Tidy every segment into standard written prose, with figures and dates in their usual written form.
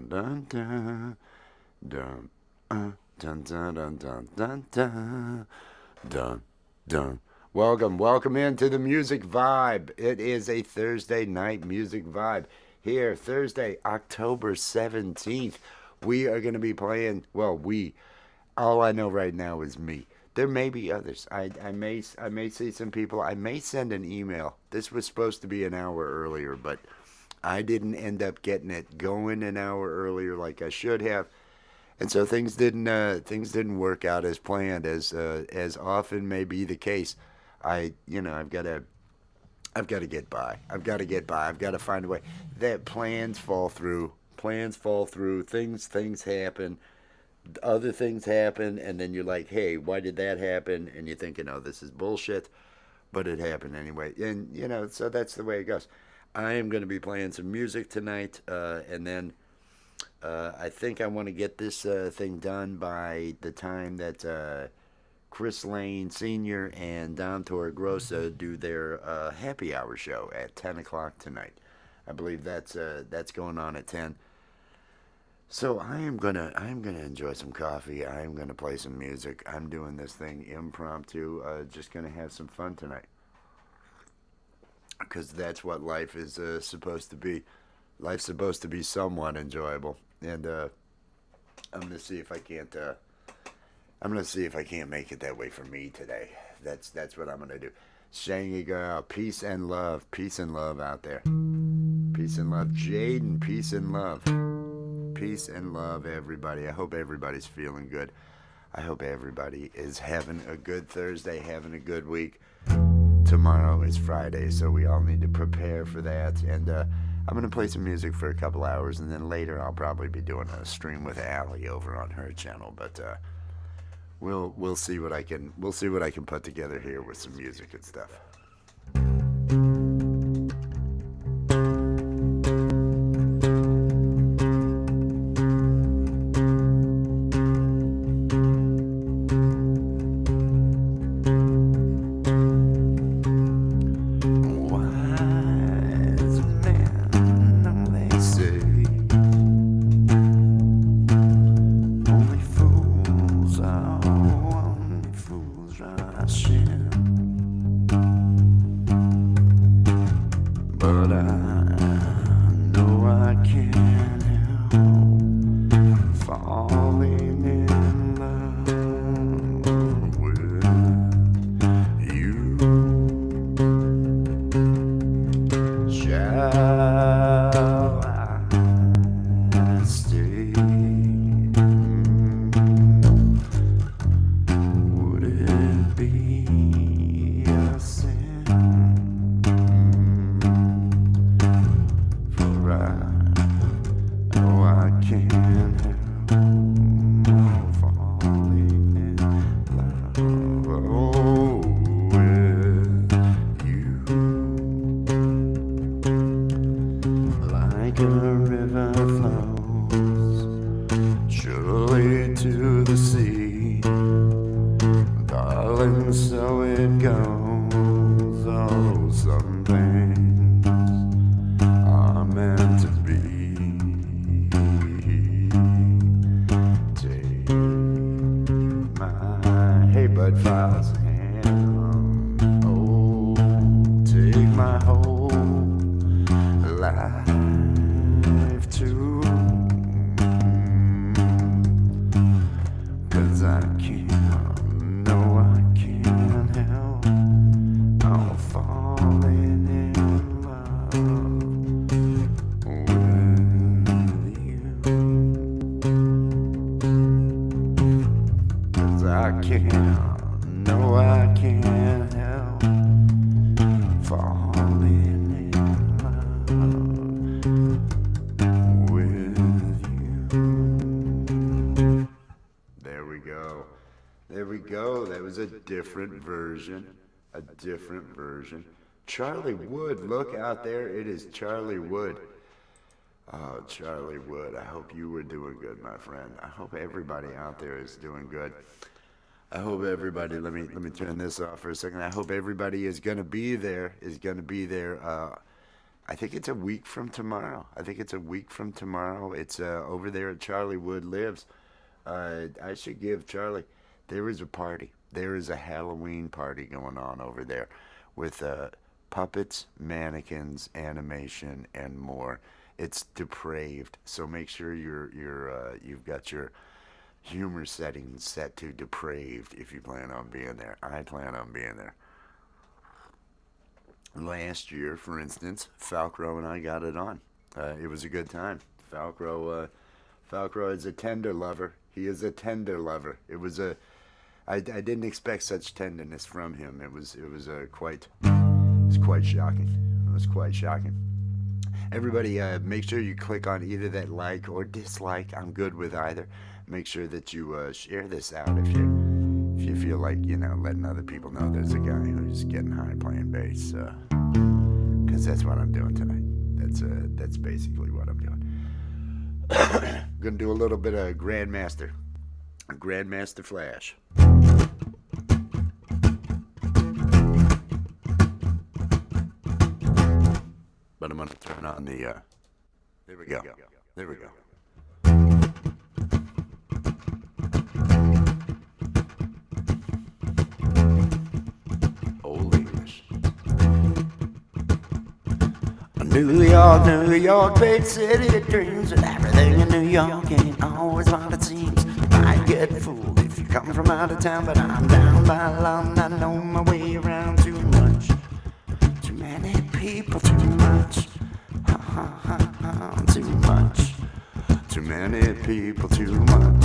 dun dun dun dun dun dun dun dun dun dun dun. Welcome into the music vibe. It is a Thursday night music vibe here, Thursday, October 17th. We are going to be playing. All I know right now is me. There may be others. I may see some people. I may send an email. This was supposed to be an hour earlier, but I didn't end up getting it going an hour earlier like I should have, and so things didn't work out as planned, as often may be the case. I've got to get by. I've got to get by. I've got to find a way. That plans fall through. Plans fall through. Things happen. Other things happen, and then you're like, hey, why did that happen? And you're thinking, oh, this is bullshit, but it happened anyway. And so that's the way it goes. I am going to be playing some music tonight, and then I think I want to get this thing done by the time that Chris Lane Sr. and Dom Torregrossa do their happy hour show at 10 o'clock tonight. I believe that's going on at 10. So I am gonna enjoy some coffee. I am gonna play some music. I'm doing this thing impromptu. Just gonna have some fun tonight, because that's what life is supposed to be. Life's supposed to be somewhat enjoyable, and I'm gonna see if I can't. I'm gonna see if I can't make it that way for me today. That's what I'm gonna do. Shangy girl, peace and love out there. Peace and love, Jaden. Peace and love. Peace and love, everybody. I hope everybody's feeling good. I hope everybody is having a good Thursday, having a good week. Tomorrow is Friday, so we all need to prepare for that. And I'm gonna play some music for a couple hours, and then later I'll probably be doing a stream with Allie over on her channel. But we'll see what I can put together here with some music and stuff. A different version. Charlie Wood, look out there. It is Charlie Wood. Oh, Charlie Wood, I hope you were doing good, my friend. I hope everybody out there is doing good. I hope everybody, let me turn this off for a second. I hope everybody is going to be there, I think it's a week from tomorrow. I think it's a week from tomorrow. It's over there at Charlie Wood Lives. I should give Charlie. There is a party. There is a Halloween party going on over there, with puppets, mannequins, animation, and more. It's depraved. So make sure you've got your humor settings set to depraved if you plan on being there. I plan on being there. Last year, for instance, Falcro and I got it on. It was a good time. Falcro is a tender lover. He is a tender lover. I didn't expect such tenderness from him. It was quite shocking. It was quite shocking. Everybody, make sure you click on either that like or dislike. I'm good with either. Make sure that you share this out if you feel like, letting other people know there's a guy who's getting high playing bass. Because that's what I'm doing tonight. That's basically what I'm doing. Gonna do a little bit of Grandmaster Flash. But I'm gonna turn on the. There we go. There we go. Old English. New York, big city of dreams, and everything in New York ain't always what it seems. You might get fooled if you come from out of town, but I'm down by London. I know my way around too much. Too many people, too much. Too much. Too many people, too much.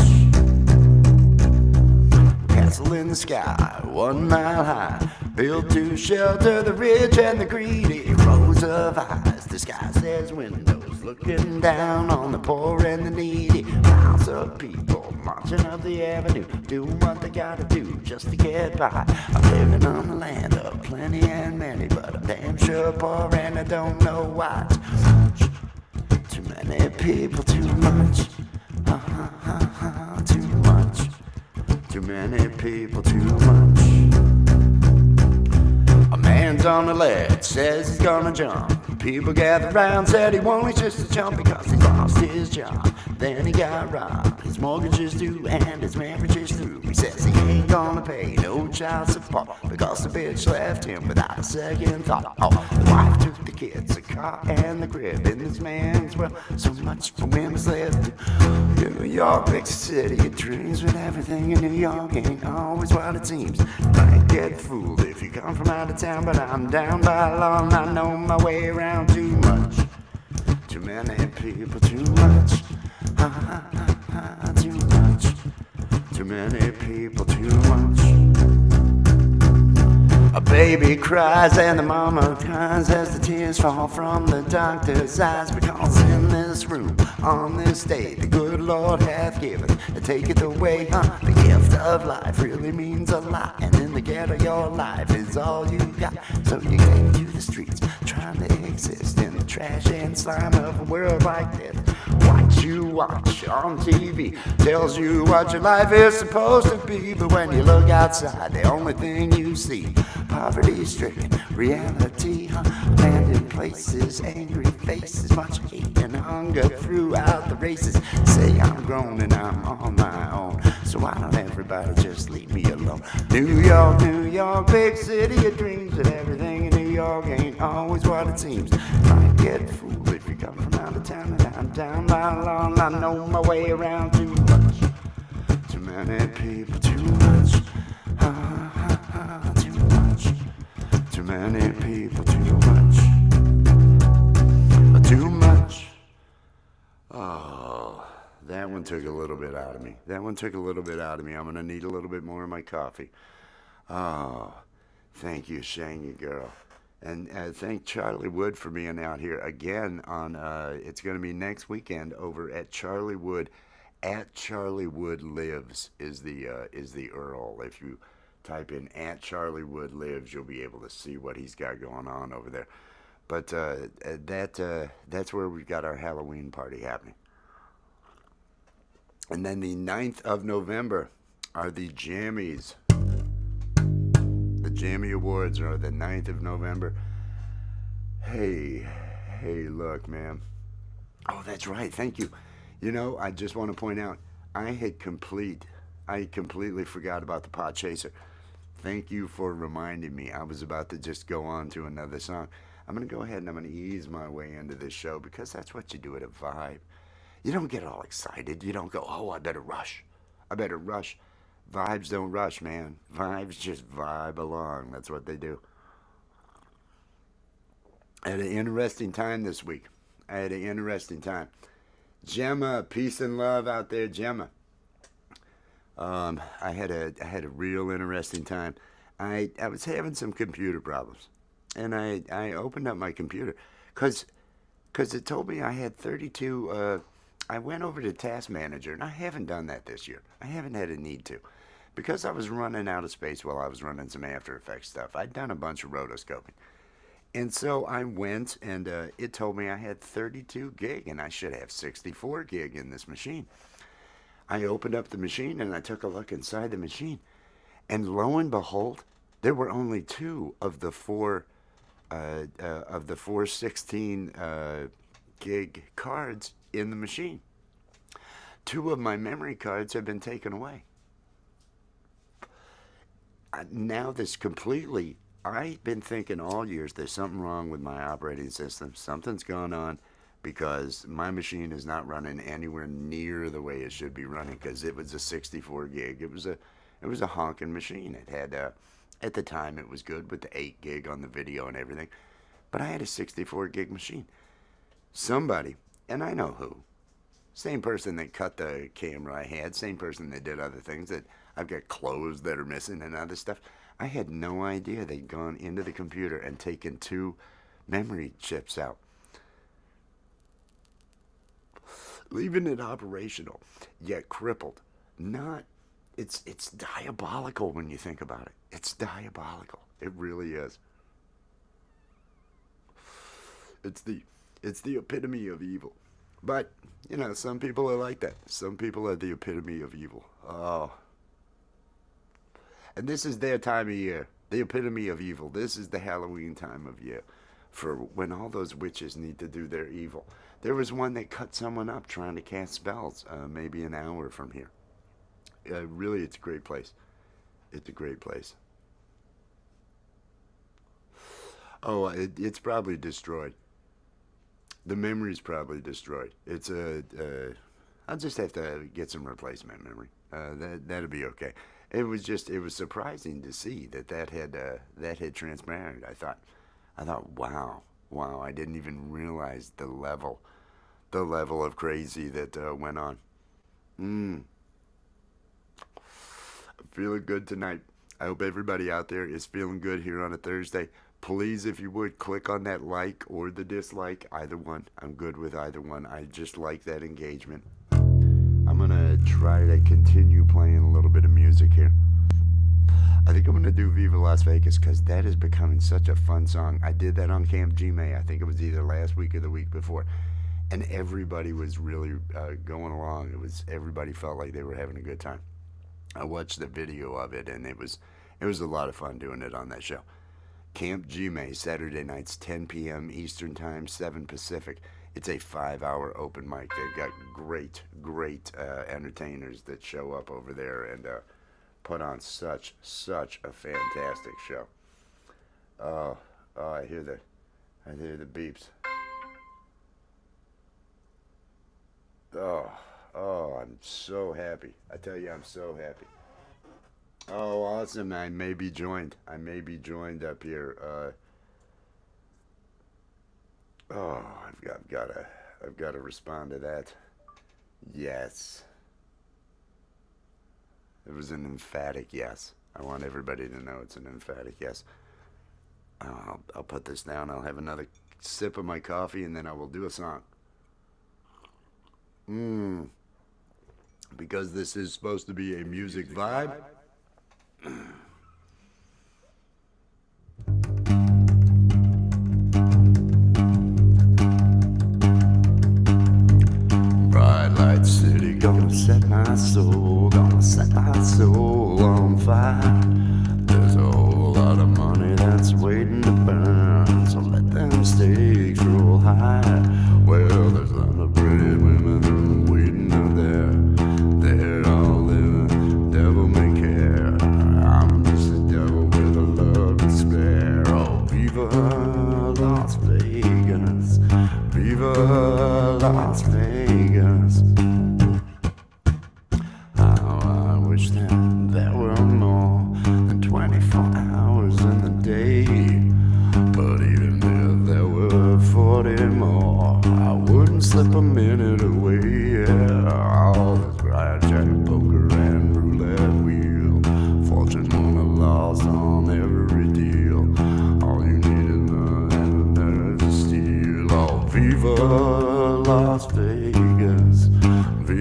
Castle in the sky, 1 mile high, built to shelter the rich and the greedy. Rows of eyes disguised as windows, looking down on the poor and the needy. Miles of people marching up the avenue, doing what they gotta do just to get by. I'm living on the land of plenty and many, but I'm damn sure poor and I don't know why. Too many people, too much. Too much. Too many people, too much. A man's on the ledge, says he's gonna jump. People gather round, said he wanted just to jump because he lost his job. Then he got robbed, his mortgage is due and his marriage is through. He says he ain't gonna pay no child support because the bitch left him without a second thought. Oh, the wife took the kids, the car and the crib. In this man's world, so much for women's left. New York, big city of dreams, but everything in New York ain't always what it seems. Might get fooled if you come from out of town, but I'm down by law and I know my way around too much. Too many people, too much. Too much. Too many people, too much. A baby cries and the mama cries as the tears fall from the doctor's eyes, because in this room, on this day, the good Lord hath given, take it away, The gift of life really means a lot, and in the ghetto your life is all you got. So you take to the streets, trying to exist in the trash and slime of a world like this. What you watch on TV tells you what your life is supposed to be, but when you look outside, the only thing you see, poverty-stricken reality, abandoned places, angry faces, much hate and hunger throughout the races. Say I'm grown and I'm on my own, so why don't everybody just leave me alone? New York, big city of dreams, and everything in New York ain't always what it seems. Might get fooled if you come from out of town, and I'm down by law and I know my way around too much. Too many people, too much. Too much. Too many people, too much. Too much. Oh, that one took a little bit out of me. I'm going to need a little bit more of my coffee. Oh, thank you, Shangy girl. And thank Charlie Wood for being out here again on, it's going to be next weekend over at Charlie Wood. At Charlie Wood Lives is the URL. If you type in at Charlie Wood Lives, you'll be able to see what he's got going on over there. But that's where we've got our Halloween party happening. And then the 9th of November are the Jammies. The Jammy Awards are the 9th of November. Hey, Hey, look, man. Oh, that's right. Thank you. You know, I just want to point out, I completely forgot about the Pod Chaser. Thank you for reminding me. I was about to just go on to another song. I'm going to go ahead and I'm going to ease my way into this show because that's what you do at a vibe. You don't get all excited. You don't go, oh, I better rush. I better rush. Vibes don't rush, man. Vibes just vibe along. That's what they do. I had an interesting time this week. I had an interesting time. Gemma, peace and love out there, Gemma. I had a real interesting time. I was having some computer problems, and I opened up my computer, cause it told me I had 32. I went over to Task Manager, and I haven't done that this year. I haven't had a need to, because I was running out of space while I was running some After Effects stuff. I'd done a bunch of rotoscoping. And so I went, and it told me I had 32 gig, and I should have 64 gig in this machine. I opened up the machine, and I took a look inside the machine, and lo and behold, there were only two of the 416 gig cards in the machine. Two of my memory cards have been taken away. Now this completely, I've been thinking all years there's something wrong with my operating system. Something's gone on because my machine is not running anywhere near the way it should be running because it was a 64 gig. It was a honking machine. It had at the time it was good with the 8 gig on the video and everything. But I had a 64 gig machine. Somebody, and I know who, same person that cut the camera I had, same person that did other things, that I've got clothes that are missing and other stuff. I had no idea they'd gone into the computer and taken two memory chips out, leaving it operational, yet crippled. Not, it's diabolical when you think about it. It's diabolical. It really is. It's the epitome of evil. But, you know, some people are like that. Some people are the epitome of evil. Oh. And this is their time of year. The epitome of evil. This is the Halloween time of year. For when all those witches need to do their evil. There was one that cut someone up trying to cast spells maybe an hour from here. Really, it's a great place. It's a great place. Oh, it's probably destroyed. The memory's probably destroyed. It's I'll just have to get some replacement memory. That'll be okay. It was surprising to see that had transpired. I thought, wow. I didn't even realize the level of crazy that went on. I'm feeling good tonight. I hope everybody out there is feeling good here on a Thursday. Please, if you would, click on that like or the dislike, either one. I'm good with either one. I just like that engagement. I'm going to try to continue playing a little bit of music here. I think I'm going to do Viva Las Vegas because that is becoming such a fun song. I did that on Camp G-May. I think it was either last week or the week before. And everybody was really going along. Everybody felt like they were having a good time. I watched the video of it, and it was a lot of fun doing it on that show. Camp G-May, Saturday nights, 10 p.m. Eastern Time, 7 Pacific. It's a 5-hour open mic. They've got great entertainers that show up over there and put on such a fantastic show. Oh, I hear the beeps. Oh, I'm so happy. I tell you, I'm so happy. Oh, awesome! I may be joined up here. I've got to respond to that. Yes. It was an emphatic yes. I want everybody to know it's an emphatic yes. I'll put this down. I'll have another sip of my coffee, and then I will do a song. Because this is supposed to be a music vibe. Bright light city, gonna set my soul on fire. There's a whole lot of money that's waiting to burn, so let them stakes roll high.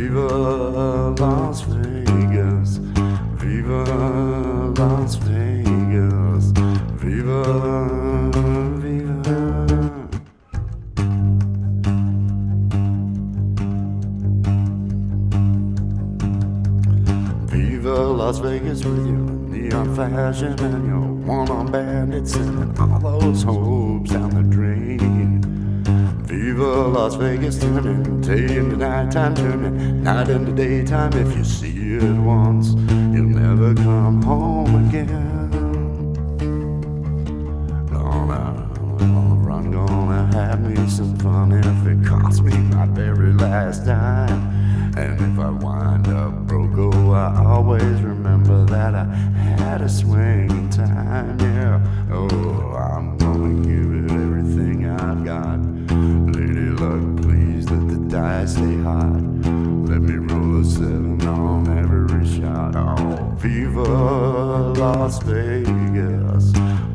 Viva Las Vegas, Viva Las Vegas, Viva, Viva. Viva Las Vegas with your neon flashing and your one-armed bandits sending all those hopes down the drain. Viva Las Vegas turning day into nighttime, turning night into daytime. If you see it once, you'll never come home again. Gonna run, gonna have me some fun if it costs me my very last dime. And if I wind up broke, oh, I always remember that I had a swing in time, yeah. Oh, I'm gonna give it everything I've got. Lady luck, please let the dice stay hot. Let me roll a 7 on every shot. Oh, Viva Las Vegas,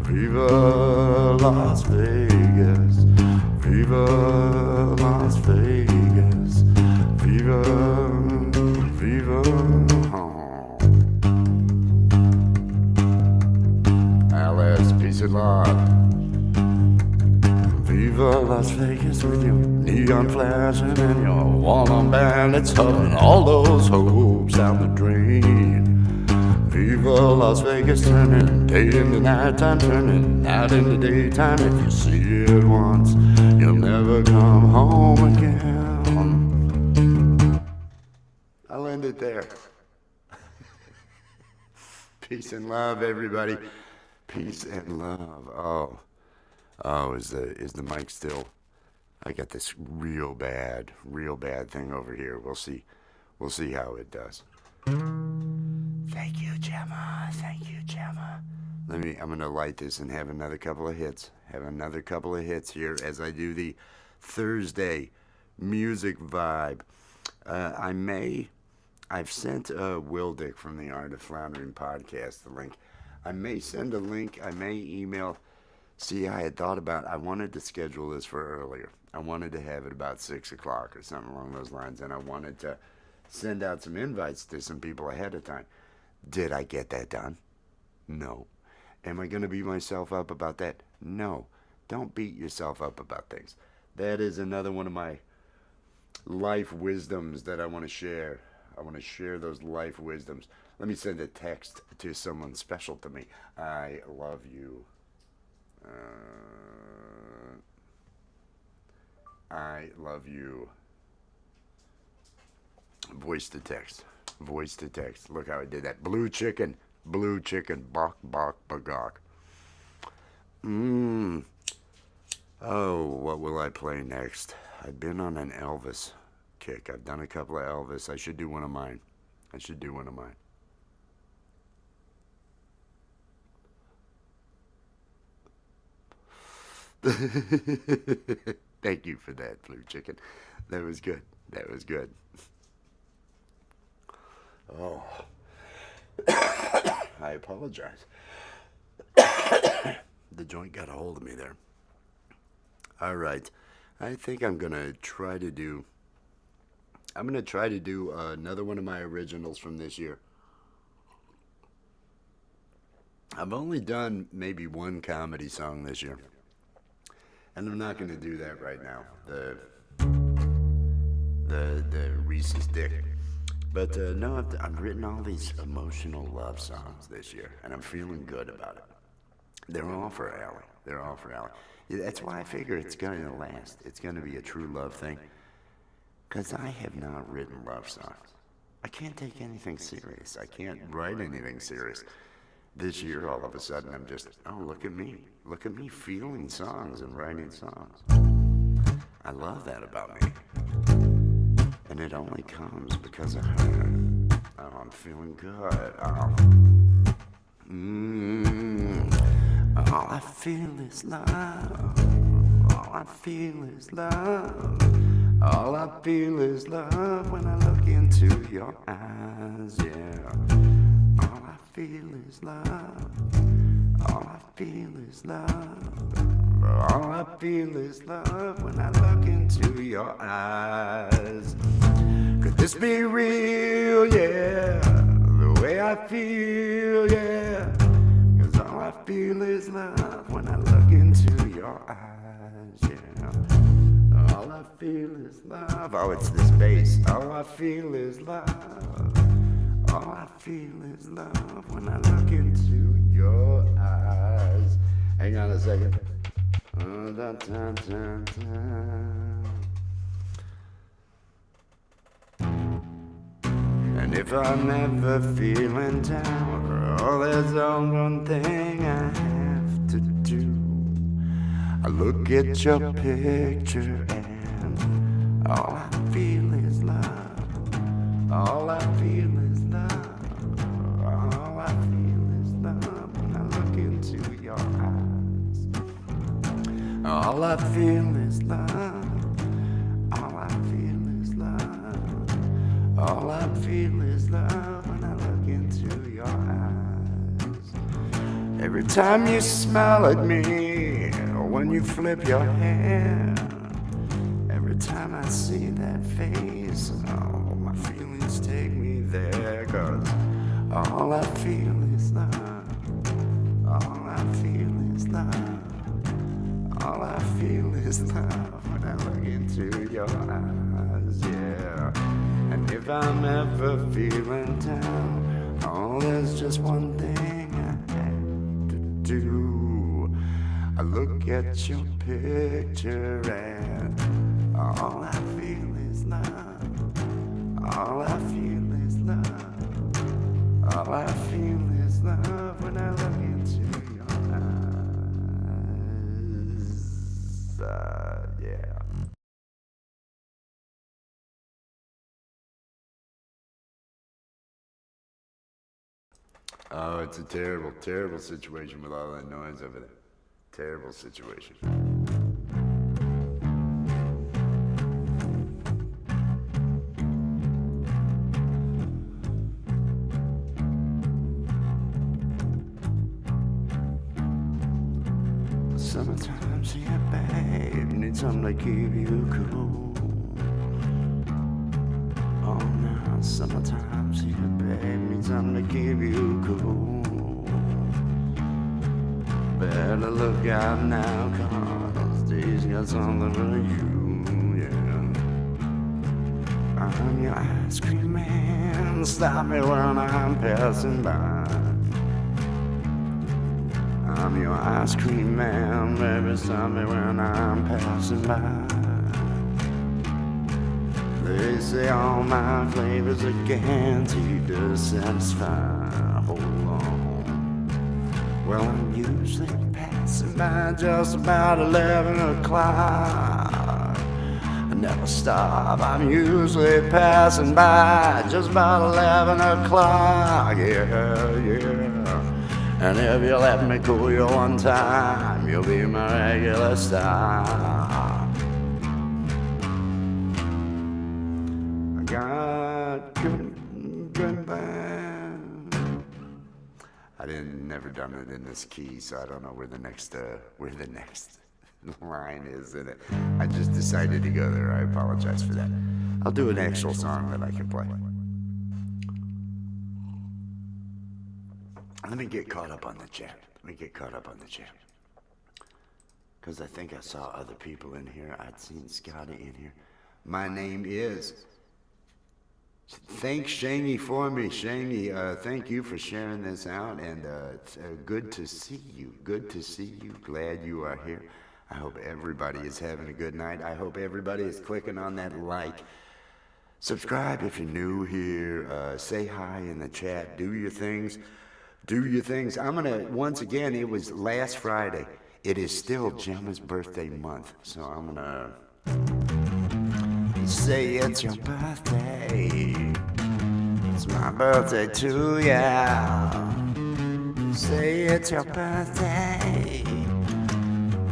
Viva Las Vegas, Viva Las Vegas, Viva, Viva. Oh. Alice, peace and love. Viva Las Vegas with your neon flashing and your one-armed bandits huddling all those hopes down the drain. Viva Las Vegas turning day into nighttime, turning night into daytime. If you see it once, you'll never come home again. I'll end it there. Peace and love, everybody. Peace and love. Oh, is the mic still? I got this real bad thing over here. We'll see how it does. Thank you, Gemma. Thank you, Gemma. I'm gonna light this and have another couple of hits. Here as I do the Thursday music vibe. I've sent Will Dick from the Art of Floundering podcast the link. I may send a link. I may email. See, I had thought about, I wanted to schedule this for earlier. I wanted to have it about 6 o'clock or something along those lines, and I wanted to send out some invites to some people ahead of time. Did I get that done? No. Am I going to beat myself up about that? No. Don't beat yourself up about things. That is another one of my life wisdoms that I want to share. I want to share those life wisdoms. Let me send a text to someone special to me. I love you. I love you. Voice to text. Look how I did that. Blue chicken, bok, bok, bagok. Oh, what will I play next? I've been on an Elvis kick. I've done a couple of Elvis. I should do one of mine. Thank you for that, Blue Chicken. That was good. Oh. I apologize. The joint got a hold of me there. All right. I think I'm going to try to do another one of my originals from this year. I've only done maybe one comedy song this year. And I'm not going to do that right now. The Reese's Dick. But no, I've written all these emotional love songs this year, and I'm feeling good about it. They're all for Allie. Yeah, that's why I figure it's going to last. It's going to be a true love thing. Because I have not written love songs. I can't take anything serious. I can't write anything serious. This year, all of a sudden, I'm just, oh, look at me. Look at me feeling songs and writing songs. I love that about me. And it only comes because of her. Oh, I'm feeling good. Oh. All I feel is love. All I feel is love. All I feel is love when I look into your eyes, yeah. All I feel is love. All I feel is love. All I feel is love when I look into your eyes. Could this be real? Yeah, the way I feel, yeah. 'Cause all I feel is love when I look into your eyes, yeah. All I feel is love. Oh, it's this bass. All I feel is love. All I feel is love when I look into your eyes. Hang on a second. And if I'm ever feeling down, oh, there's only one thing I have to do. I look at your picture and all I feel is love. All I feel is love. All I feel is love when I look into your eyes. All I feel is love. All I feel is love. All I feel is love when I look into your eyes. Every time you smile at me, or when you flip your hair, every time I see that face, oh, my feelings take me there. 'Cause all I feel is love. All I feel is love. All I feel is love when I look into your eyes, yeah. And if I'm ever feeling down, oh, there's just one thing I have to do. I look at your picture and all I feel is love. All I feel is love. All I feel is love when I look into your eyes. Yeah. Oh, it's a terrible, terrible situation with all that noise over there. Terrible situation. Sometimes, yeah, babe, need something to keep you cool. Oh, now, sometimes, yeah, babe, need something to keep you cool. Better look out now, 'cause these got something for you, yeah. I'm your ice cream man, stop me when I'm passing by. I'm your ice cream man, baby, stop me when I'm passing by. They say all my flavors are guaranteed to satisfy. Hold on. Well, I'm usually passing by just about 11 o'clock. I never stop, I'm usually passing by just about 11 o'clock. Yeah, yeah. And if you let me cool you one time, you'll be my regular star. I got good band. I never done it in this key, so I don't know where the next line is in it. I just decided to go there. I apologize for that. I'll do an actual song that I can play. Let me get caught up on the chat. Because I think I saw other people in here. I'd seen Scotty in here. My name is... Thanks, Shangy, for me. Shangy, thank you for sharing this out. And it's good to see you. Good to see you. Glad you are here. I hope everybody is having a good night. I hope everybody is clicking on that like. Subscribe if you're new here. Say hi in the chat. Do your things. Do your things. I'm going to, once again, it was last Friday. It is still Gemma's birthday month. So I'm going to say it's your birthday. It's my birthday too, yeah. Say it's your birthday.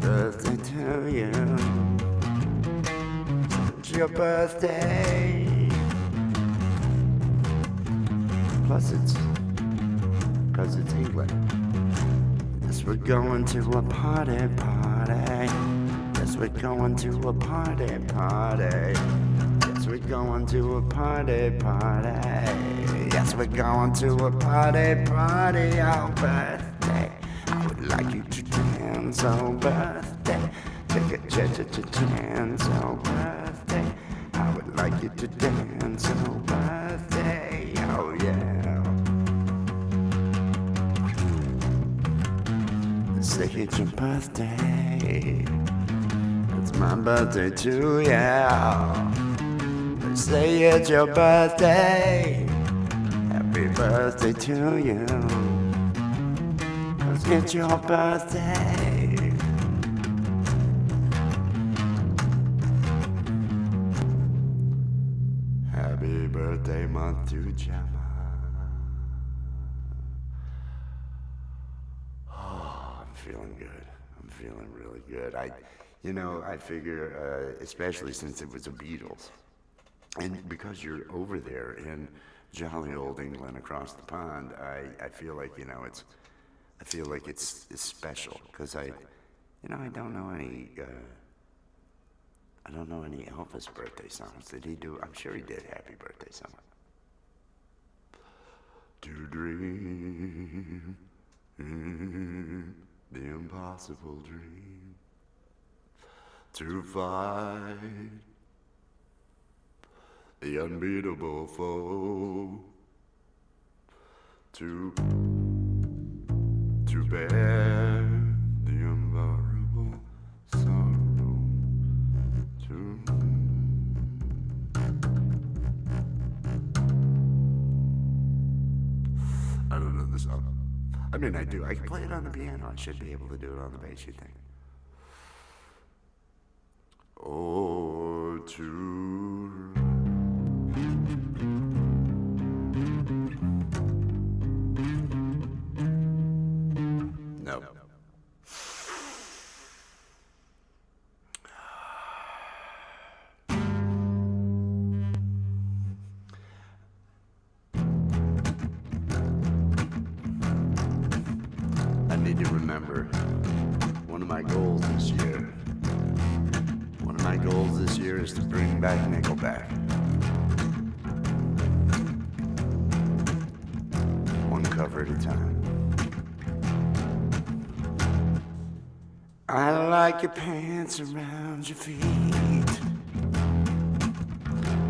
Birthday to you. It's your birthday. Plus it's... because it's England. Yes, we're going to a party, Yes, we're going to a party, party. Yes, we're going to a party, party. Yes, we're going to a party, party. Oh, birthday. I would like you to dance, oh, birthday. Take a chance, oh, birthday. I would like you to dance, oh, birthday. Oh, yeah. Say it's your birthday. It's my birthday too, yeah. Say it's your birthday. Happy birthday to you. 'Cause it's your birthday. Happy birthday month to Gemma. Feeling good. I'm feeling really good. I figure, especially since it was the Beatles, and because you're over there in jolly old England across the pond, I feel like it's special because I don't know any Elvis birthday songs. Did he do? I'm sure he did. Happy birthday song. To dream. The impossible dream, to fight the unbeatable foe, to bear the unbearable sorrow, I don't know this song. I mean, I do. I can play it on the piano. I should be able to do it on the bass, you think? Or to... No. I need to remember one of my goals this year. One of my goals this year is to bring back Nickelback. One cover at a time. I like your pants around your feet.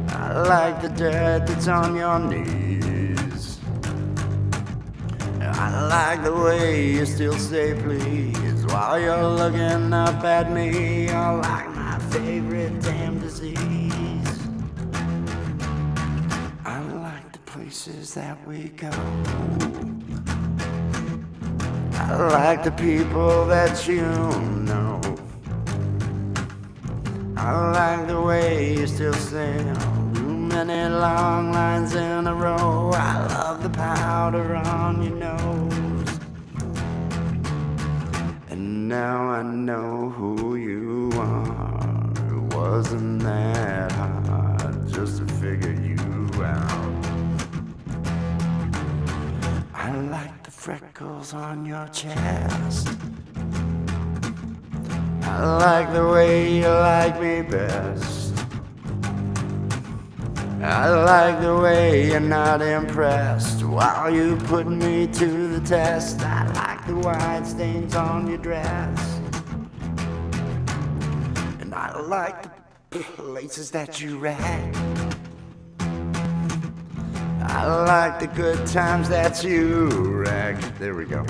I like the dirt that's on your knees. I like the way you still say please while you're looking up at me. I like my favorite damn disease. I like the places that we go. I like the people that you know. I like the way you still sing too many long lines in a row. I love the powder on your nose. And now I know who you are. It wasn't that hard just to figure you out. I like the freckles on your chest. I like the way you like me best. I like the way you're not impressed while you put me to the test. I like the white stains on your dress. And I like the places that you wreck. I like the good times that you wreck. There we go.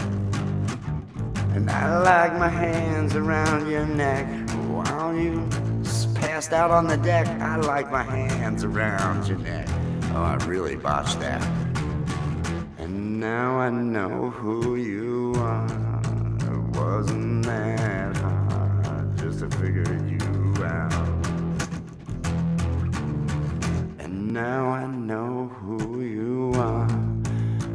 And I like my hands around your neck while you passed out on the deck. I like my hands around your neck. Oh, I really botched that. And now I know who you are. It wasn't that hard just to figure you out. And now I know who you are.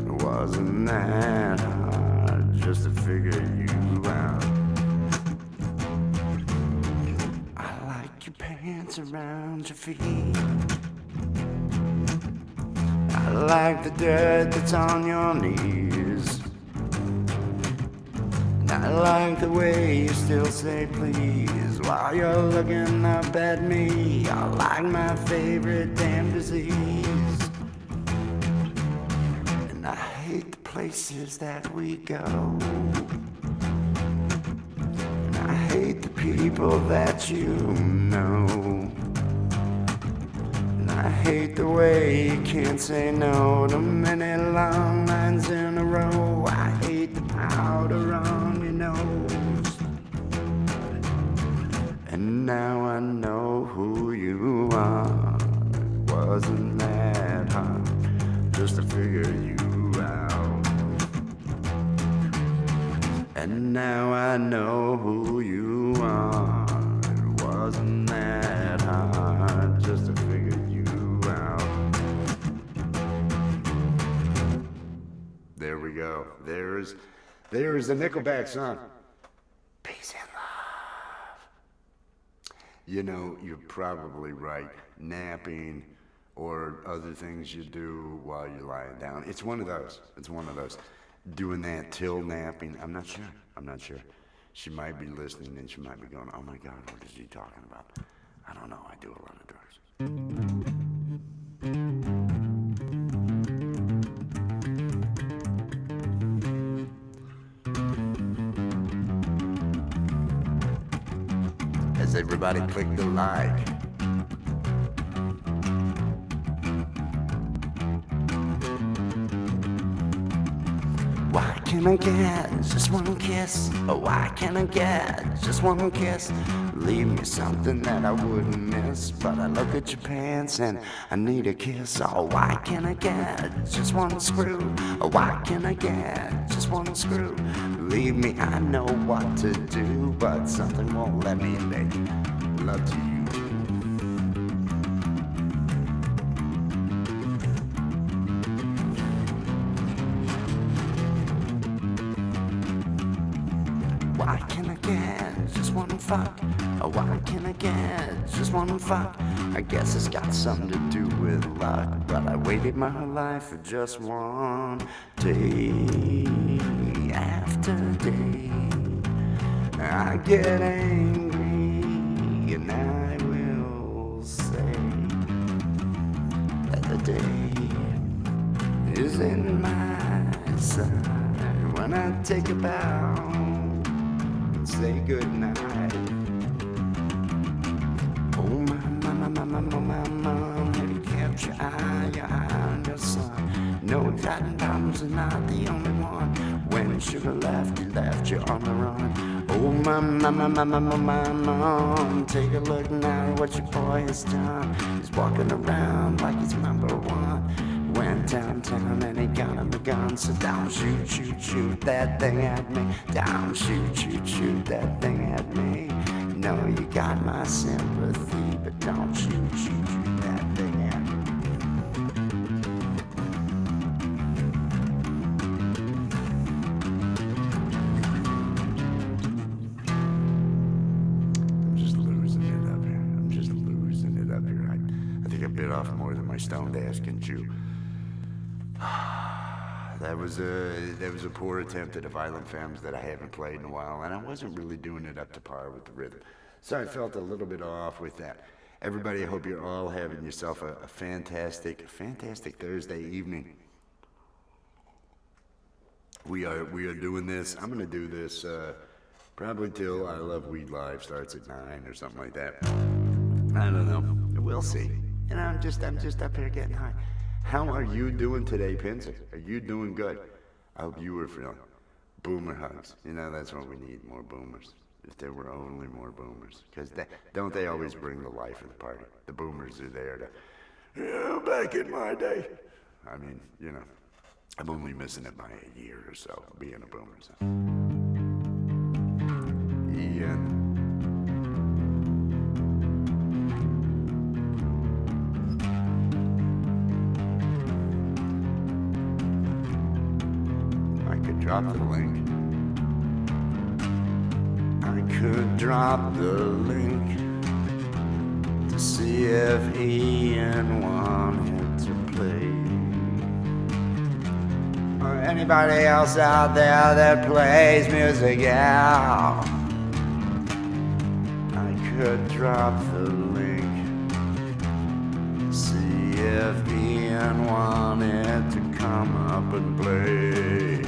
It wasn't that hard just to figure you out. I like your pants around your feet. I like the dirt that's on your knees. And I I like the way you still say please while you're looking up at me. I like my favorite damn disease. And I hate the places that we go. And I hate the people that you know. And I hate the way you can't say no to many long lines in a row. I hate the powder on your nose. And now I know who you are. It wasn't that hard just to figure you out. And now I know who you are. It wasn't that hard just to figure you out. There we go. There is the Nickelback song. Peace and love. You know, you're probably right. Napping or other things you do while you're lying down. It's one of those. Doing that till napping. I'm not sure. She might be listening and she might be going, oh my God, what is he talking about? I don't know. I do a lot of drugs. As everybody click the like. Why can't I get just one kiss? Oh, why can't I get just one kiss? Leave me something that I wouldn't miss. But I look at your pants and I need a kiss. Oh, why can't I get just one screw? Oh, why can't I get just one screw? Leave me, I know what to do, but something won't let me make love to you. Why can't I get just one fuck? Oh, why can't I get just one fuck? I guess it's got something to do with luck, but I waited my whole life for just one day after day. I get angry and I will say that the day is in my side when I take a bow. Say goodnight. Oh my, have you kept your eye on your son? No, cotton problems are not the only one. When sugar left, he left you on the run. Oh my, take a look now at what your boy has done. He's walking around like he's number one. Went downtown and he got him a gun. So down, shoot that thing at me. Down, shoot that thing at me. No, you got my sympathy, but don't shoot that thing at me. I'm just losing it up here. I think I bit off more than my stoned ass can chew. That was a poor attempt at a Violent Femmes that I haven't played in a while, and I wasn't really doing it up to par with the rhythm. So I felt a little bit off with that. Everybody, I hope you're all having yourself a fantastic Thursday evening. We are doing this. I'm gonna do this probably till I Love Weed Live starts at 9 or something like that. I don't know. We'll see. You know, I'm just up here getting high. How are you doing today, Pinzer? Are you doing good? I hope you were feeling boomer hugs. You know, that's what we need, more boomers. If there were only more boomers. Because don't they always bring the life of the party? The boomers are there to, back in my day. I mean, you know, I'm only missing it by a year or so, being a boomer. So. Ian. Drop the link. I could drop the link to see if Ian wanted to play. Or Anybody else out there that plays music? Yeah, I could drop the link. See if Ian wanted to come up and play.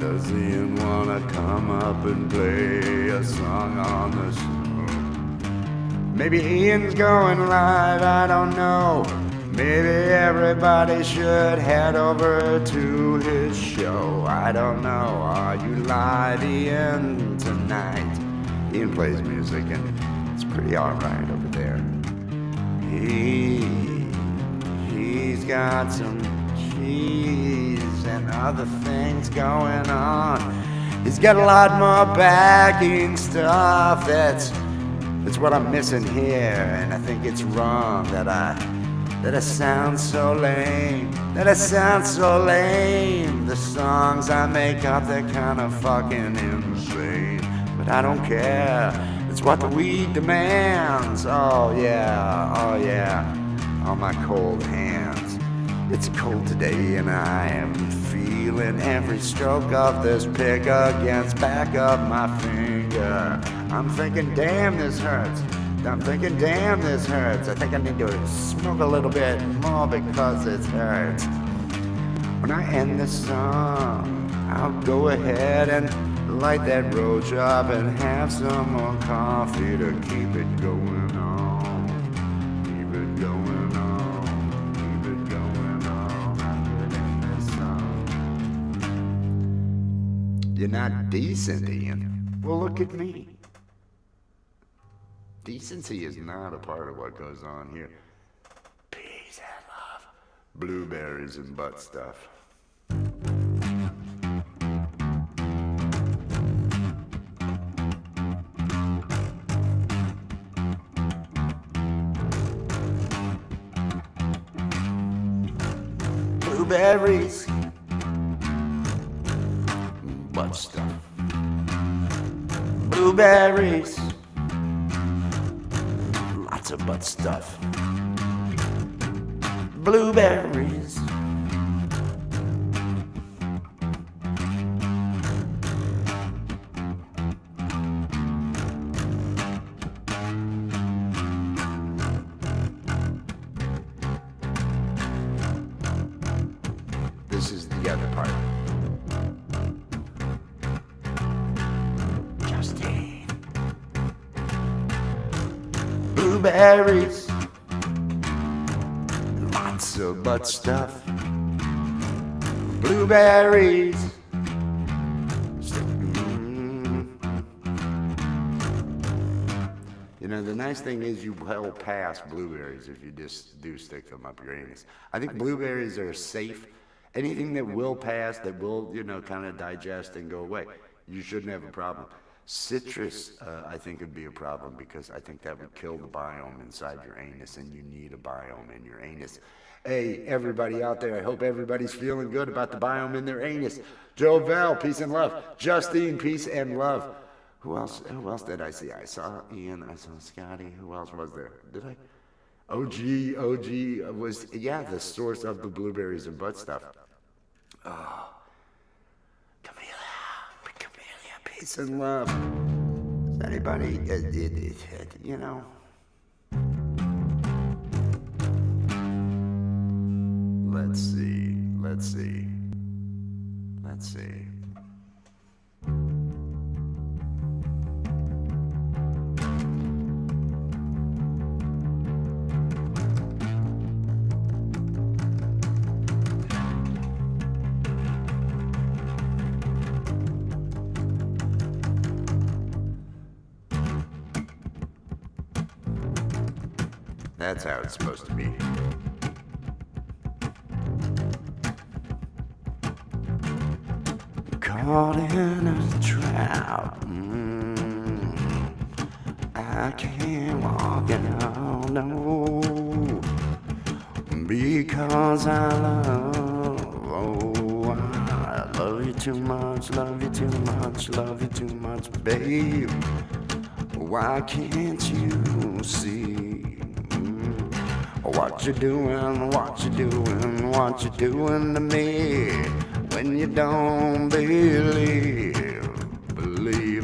Does Ian wanna come up and play a song on the show? Maybe Ian's going live, I don't know. Maybe everybody should head over to his show. I don't know, are you live, Ian, tonight? Ian plays music and it's pretty alright over there. He's got some keys and other things going on. He's got a lot more backing stuff. That's what I'm missing here, and I think it's wrong that I sound so lame. That I sound so lame. The songs I make up, they're kind of fucking insane, but I don't care. It's what the weed demands. Oh yeah, on my cold hands. It's cold today and I am feeling every stroke of this pick against back of my finger. I'm thinking, damn, this hurts. I'm thinking, damn, this hurts. I think I need to smoke a little bit more because it hurts. When I end this song, I'll go ahead and light that road job and have some more coffee to keep it going on. Keep it going on. Keep it going on. I'm in this song. You're not decent, Ian. Well, look at me. Decency is not a part of what goes on here. Peace and love. Blueberries and butt stuff. Blueberries, butt stuff. Blueberries, lots of butt stuff. Blueberries. This is the other part. Justine. Blueberries. Lots of butt stuff. Blueberries. You know, the nice thing is you well pass blueberries if you just do stick them up your anus. I think blueberries are safe. Anything that will pass, that will, you know, kind of digest and go away, you shouldn't have a problem. Citrus, I think, would be a problem because I think that would kill the biome inside your anus, and you need a biome in your anus. Hey, everybody out there, I hope everybody's feeling good about the biome in their anus. Joe Val, peace and love. Justine, peace and love. Who else did I see? I saw Ian, I saw Scotty. Who else was there? Did I? OG was, yeah, the source of the blueberries and butt stuff. Oh, Camellia, peace and love. Is anybody, you know? Let's see. That's how it's supposed to be. Caught in a trap. I can't walk it out, no. Because I love you too much, love you too much, love you too much, babe. Why can't you see? What you doing to me when you don't believe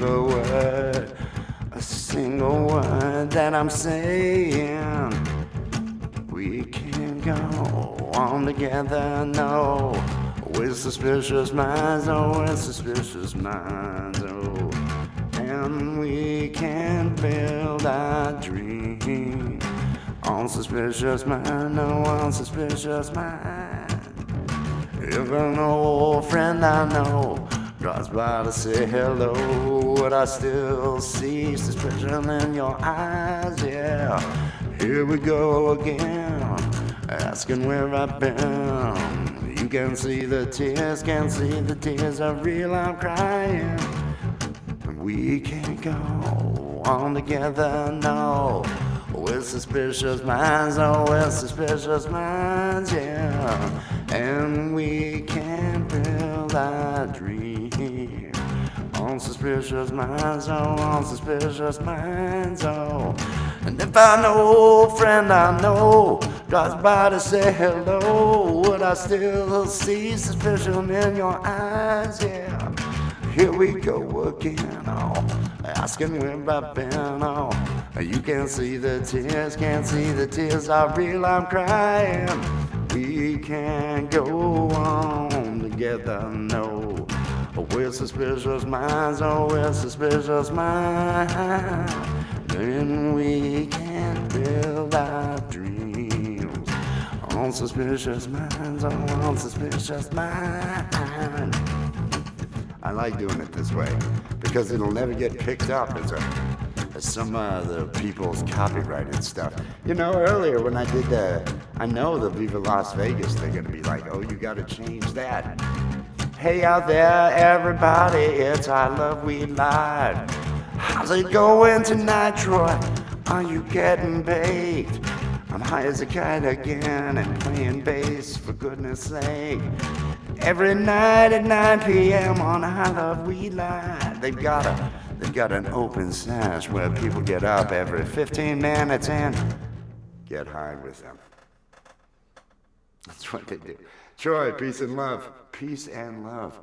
a word, a single word that I'm saying. We can't go on together, no. With suspicious minds, oh, with suspicious minds, oh. And we can't build our dream on suspicious mind, no, on suspicious mind. If an old friend I know drops by to say hello, but I still see suspicion in your eyes, yeah. Here we go again, asking where I've been. You can see the tears, can see the tears, I real I'm crying. We can't go on together, no. With suspicious minds, oh, with suspicious minds, yeah. And we can't build our dream on suspicious minds, oh, on suspicious minds, oh. And if an old friend I know drops by to say hello, would I still see suspicion in your eyes, yeah. Here we go again, oh, asking where I've been, oh. You can't see the tears, can't see the tears, I real I'm crying. We can't go on together, no. With suspicious minds, oh, with suspicious minds. Then we can't build our dreams on suspicious minds, oh, on suspicious minds. I like doing it this way because it'll never get picked up as some of the people's copyrighted stuff. You know, earlier when I did I know the Viva Las Vegas, they're gonna be like, oh, you gotta change that. Hey out there, everybody, it's I Love Weed Live. How's it going tonight, Troy? Are you getting baked? I'm high as a kite again and playing bass, for goodness sake. Every night at 9 p.m. on I Love Weed Live, they've got an open sash where people get up every 15 minutes and get high with them. That's what they do. Troy, peace and love. Peace and love.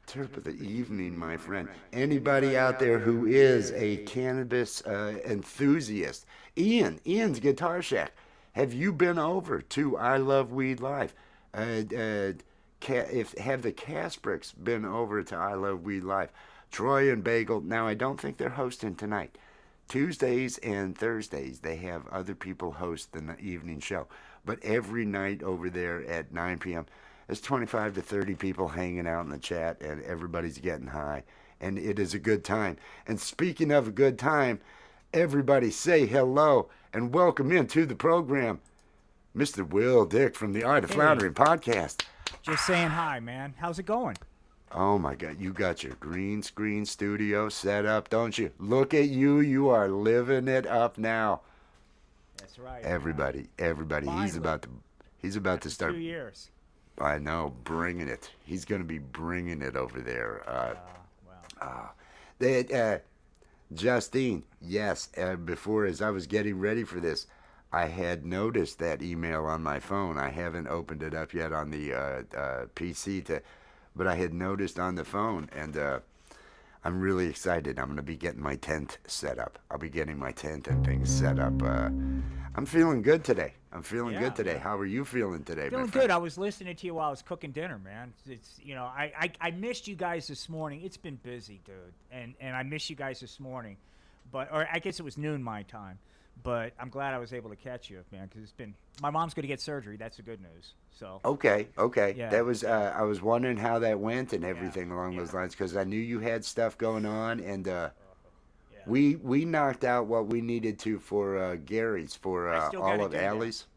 Tip of the evening, my friend. Anybody out there who is a cannabis enthusiast, Ian's Guitar Shack. Have you been over to I Love Weed Live? Have the Casbricks been over to I Love Weed Live? Troy and Bagel. Now, I don't think they're hosting tonight. Tuesdays and Thursdays, they have other people host the evening show. But every night over there at 9 p.m., there's 25 to 30 people hanging out in the chat, and everybody's getting high. And it is a good time. And speaking of a good time, everybody say hello and welcome into the program, Mr. Will Dick from the Art of Floundering podcast. Just saying hi, man. How's it going? Oh, my God. You got your green screen studio set up, don't you? Look at you. You are living it up now. That's right. Everybody. Finally. He's about to start. 2 years. I know, bringing it. He's going to be bringing it over there. Justine, yes, before, as I was getting ready for this, I had noticed that email on my phone. I haven't opened it up yet on the PC, but I had noticed on the phone, and I'm really excited. I'm going to be getting my tent set up. I'll be getting my tent and things set up. I'm feeling good today. Good today. How are you feeling today, Feeling my friend? good. I was listening to you while I was cooking dinner, man. It's I missed you guys this morning. It's been busy, dude, and I missed you guys this morning, or I guess it was noon my time. But I'm glad I was able to catch you, man, because it's been. My mom's going to get surgery. That's the good news. So. Okay. Yeah. That was. I was wondering how that went and everything along those lines because I knew you had stuff going on and. We knocked out what we needed to for Gary's for all of Allie's.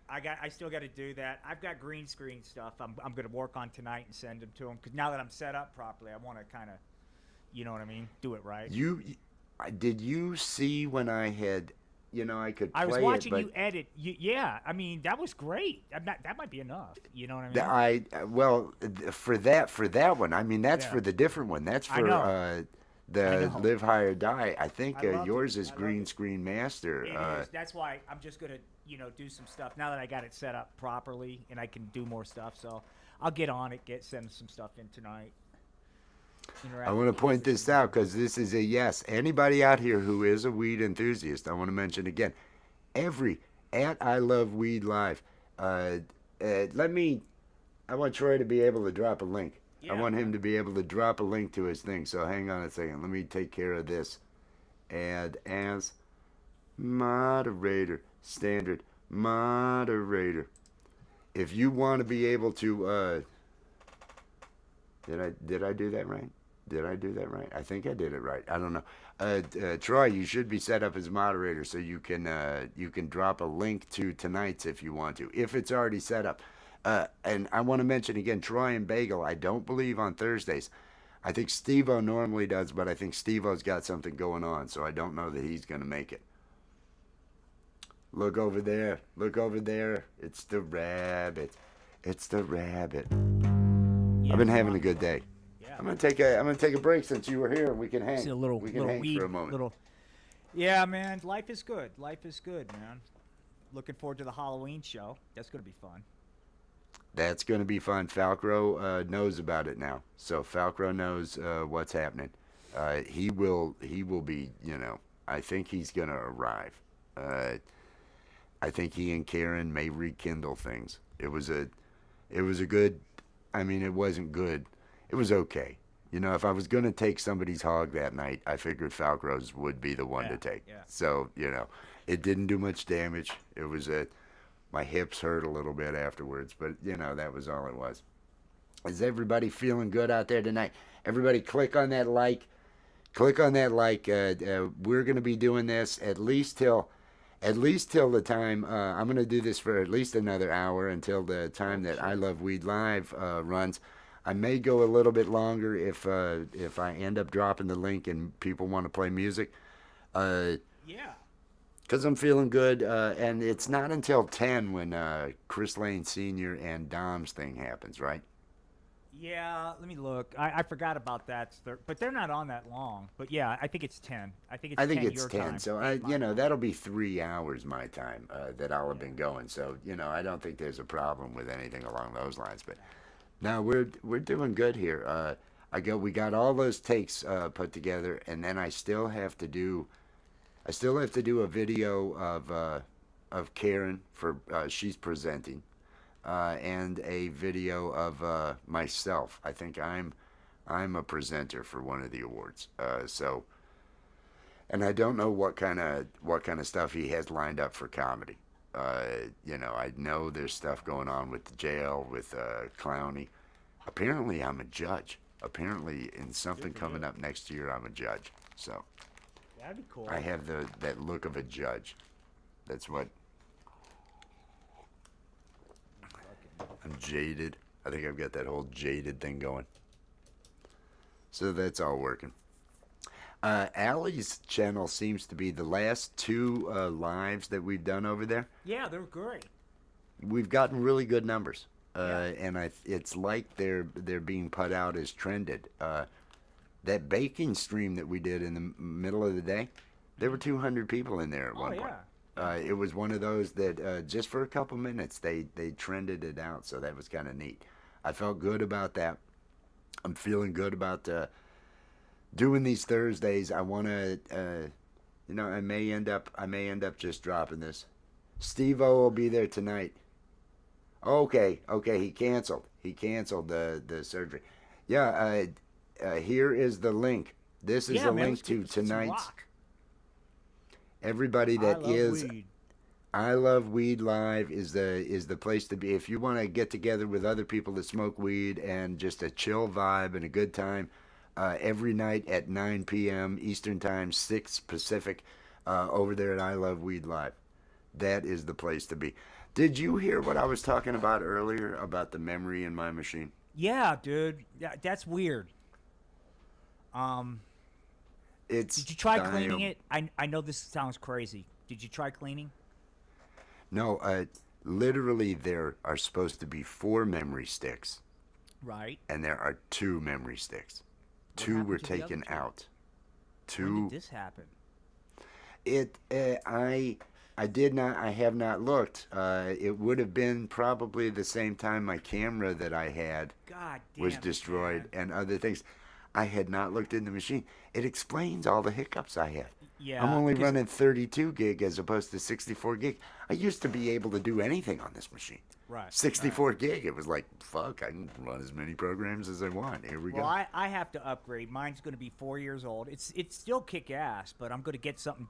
I still got to do that. I've got green screen stuff. I'm going to work on tonight and send them to him because now that I'm set up properly, I want to kind of, you know what I mean, do it right. Did you see when I had, I could play it? I was watching you edit. Yeah, I mean that was great. That might be enough. You know what I mean? For that one. I mean that's for the different one. That's for the Live High or Die. I think yours is green screen master. It is. That's why I'm just gonna, do some stuff now that I got it set up properly and I can do more stuff. So I'll get on it. Send some stuff in tonight. I Interact want to with the point users this a little out because this is a yes. Anybody out here who is a weed enthusiast, I want to mention again, every at I Love Weed Live. Uh, let me. I want Troy to be able to drop a link. I Yeah, want him man. to be able to drop a link to his thing. So hang on a second. Let me take care of this. Add as moderator. Standard moderator. If you want to be able to, did I do that right? Did I do that right? I think I did it right. I don't know. Troy, you should be set up as moderator so you can drop a link to tonight's if you want to, if it's already set up. And I want to mention again, Troy and Bagel. I don't believe on Thursdays. I think Steve-O normally does, but I think Steve-O's got something going on, so I don't know that he's going to make it. Look over there. Look over there. It's the rabbit. It's the rabbit. Yeah, I've been come having on. a good day. Yeah. I'm gonna take a break since you were here and we can See hang. a little We can little hang weed, for a moment. little. Yeah, man. Life is good. Life is good, man. Looking forward to the Halloween show. That's gonna be fun. That's gonna be fun. Falcro knows about it now, so Falcro knows what's happening. He will be. I think he's gonna arrive. I think he and Karen may rekindle things. It was a good. I mean, it wasn't good. It was okay. If I was gonna take somebody's hog that night, I figured Falcro's would be the one Yeah, to take. yeah. So it didn't do much damage. It was my hips hurt a little bit afterwards, but that was all it was. Is everybody feeling good out there tonight? Everybody, click on that like. Click on that like. We're gonna be doing this at least till the time I'm going to do this for at least another hour until the time that I Love Weed Live runs. I may go a little bit longer if I end up dropping the link and people want to play music. Because I'm feeling good, and it's not until 10 when Chris Lane Sr. and Dom's thing happens, right? Yeah, let me look. I forgot about that, but they're not on that long. But yeah, I think it's 10. I think it's I think 10 it's your 10. time. So, that'll be 3 hours my time that I'll have been going. So, I don't think there's a problem with anything along those lines. But no, we're doing good here. We got all those takes put together, and then I still have to do a video of Karen for she's presenting, and a video of myself. I think I'm a presenter for one of the awards. And I don't know what kind of stuff he has lined up for comedy. I know there's stuff going on with the jail with Clowney. Apparently, I'm a judge. Apparently, in something coming up next year, I'm a judge. So That'd be cool. I have that look of a judge. That's what I'm jaded. I think I've got that whole jaded thing going. So that's all working. Allie's channel seems to be the last 2 lives that we've done over there. Yeah, they're great. We've gotten really good numbers, and it's like they're being put out as trended. That baking stream that we did in the middle of the day, there were 200 people in there at one point. It was one of those that just for a couple minutes they trended it out, so that was kind of neat. I felt good about that. I'm feeling good about doing these Thursdays. I want to, I may end up just dropping this. Steve-O will be there tonight. Okay, he canceled. He canceled the surgery. Yeah, here is the link. This is the link to tonight's. Everybody that is I Love Weed Live is the place to be. If you want to get together with other people that smoke weed and just a chill vibe and a good time, every night at 9 p.m. Eastern Time, 6 Pacific, over there at I Love Weed Live. That is the place to be. Did you hear what I was talking about earlier about the memory in my machine? Yeah, dude. That's weird. It's Did you try cleaning it? I know this sounds crazy. Did you try cleaning? No, literally there are supposed to be 4 memory sticks. Right. And there are 2 memory sticks. What 2 happened were to the other taken 2? out. When 2. did this happen? I I did not. I have not looked. It would have been probably the same time my camera that I had God was damn it, destroyed man. and other things. I had not looked in the machine. It explains all the hiccups I had. I'm Yeah, only because running 32 gig as opposed to 64 gig. I used to be able to do anything on this machine. right, right. 64 gig, it was like, fuck, I can run as many programs as I want. Here we Well, go. I have to upgrade. Mine's going to be 4 years old. It's still kick ass, but I'm going to get something.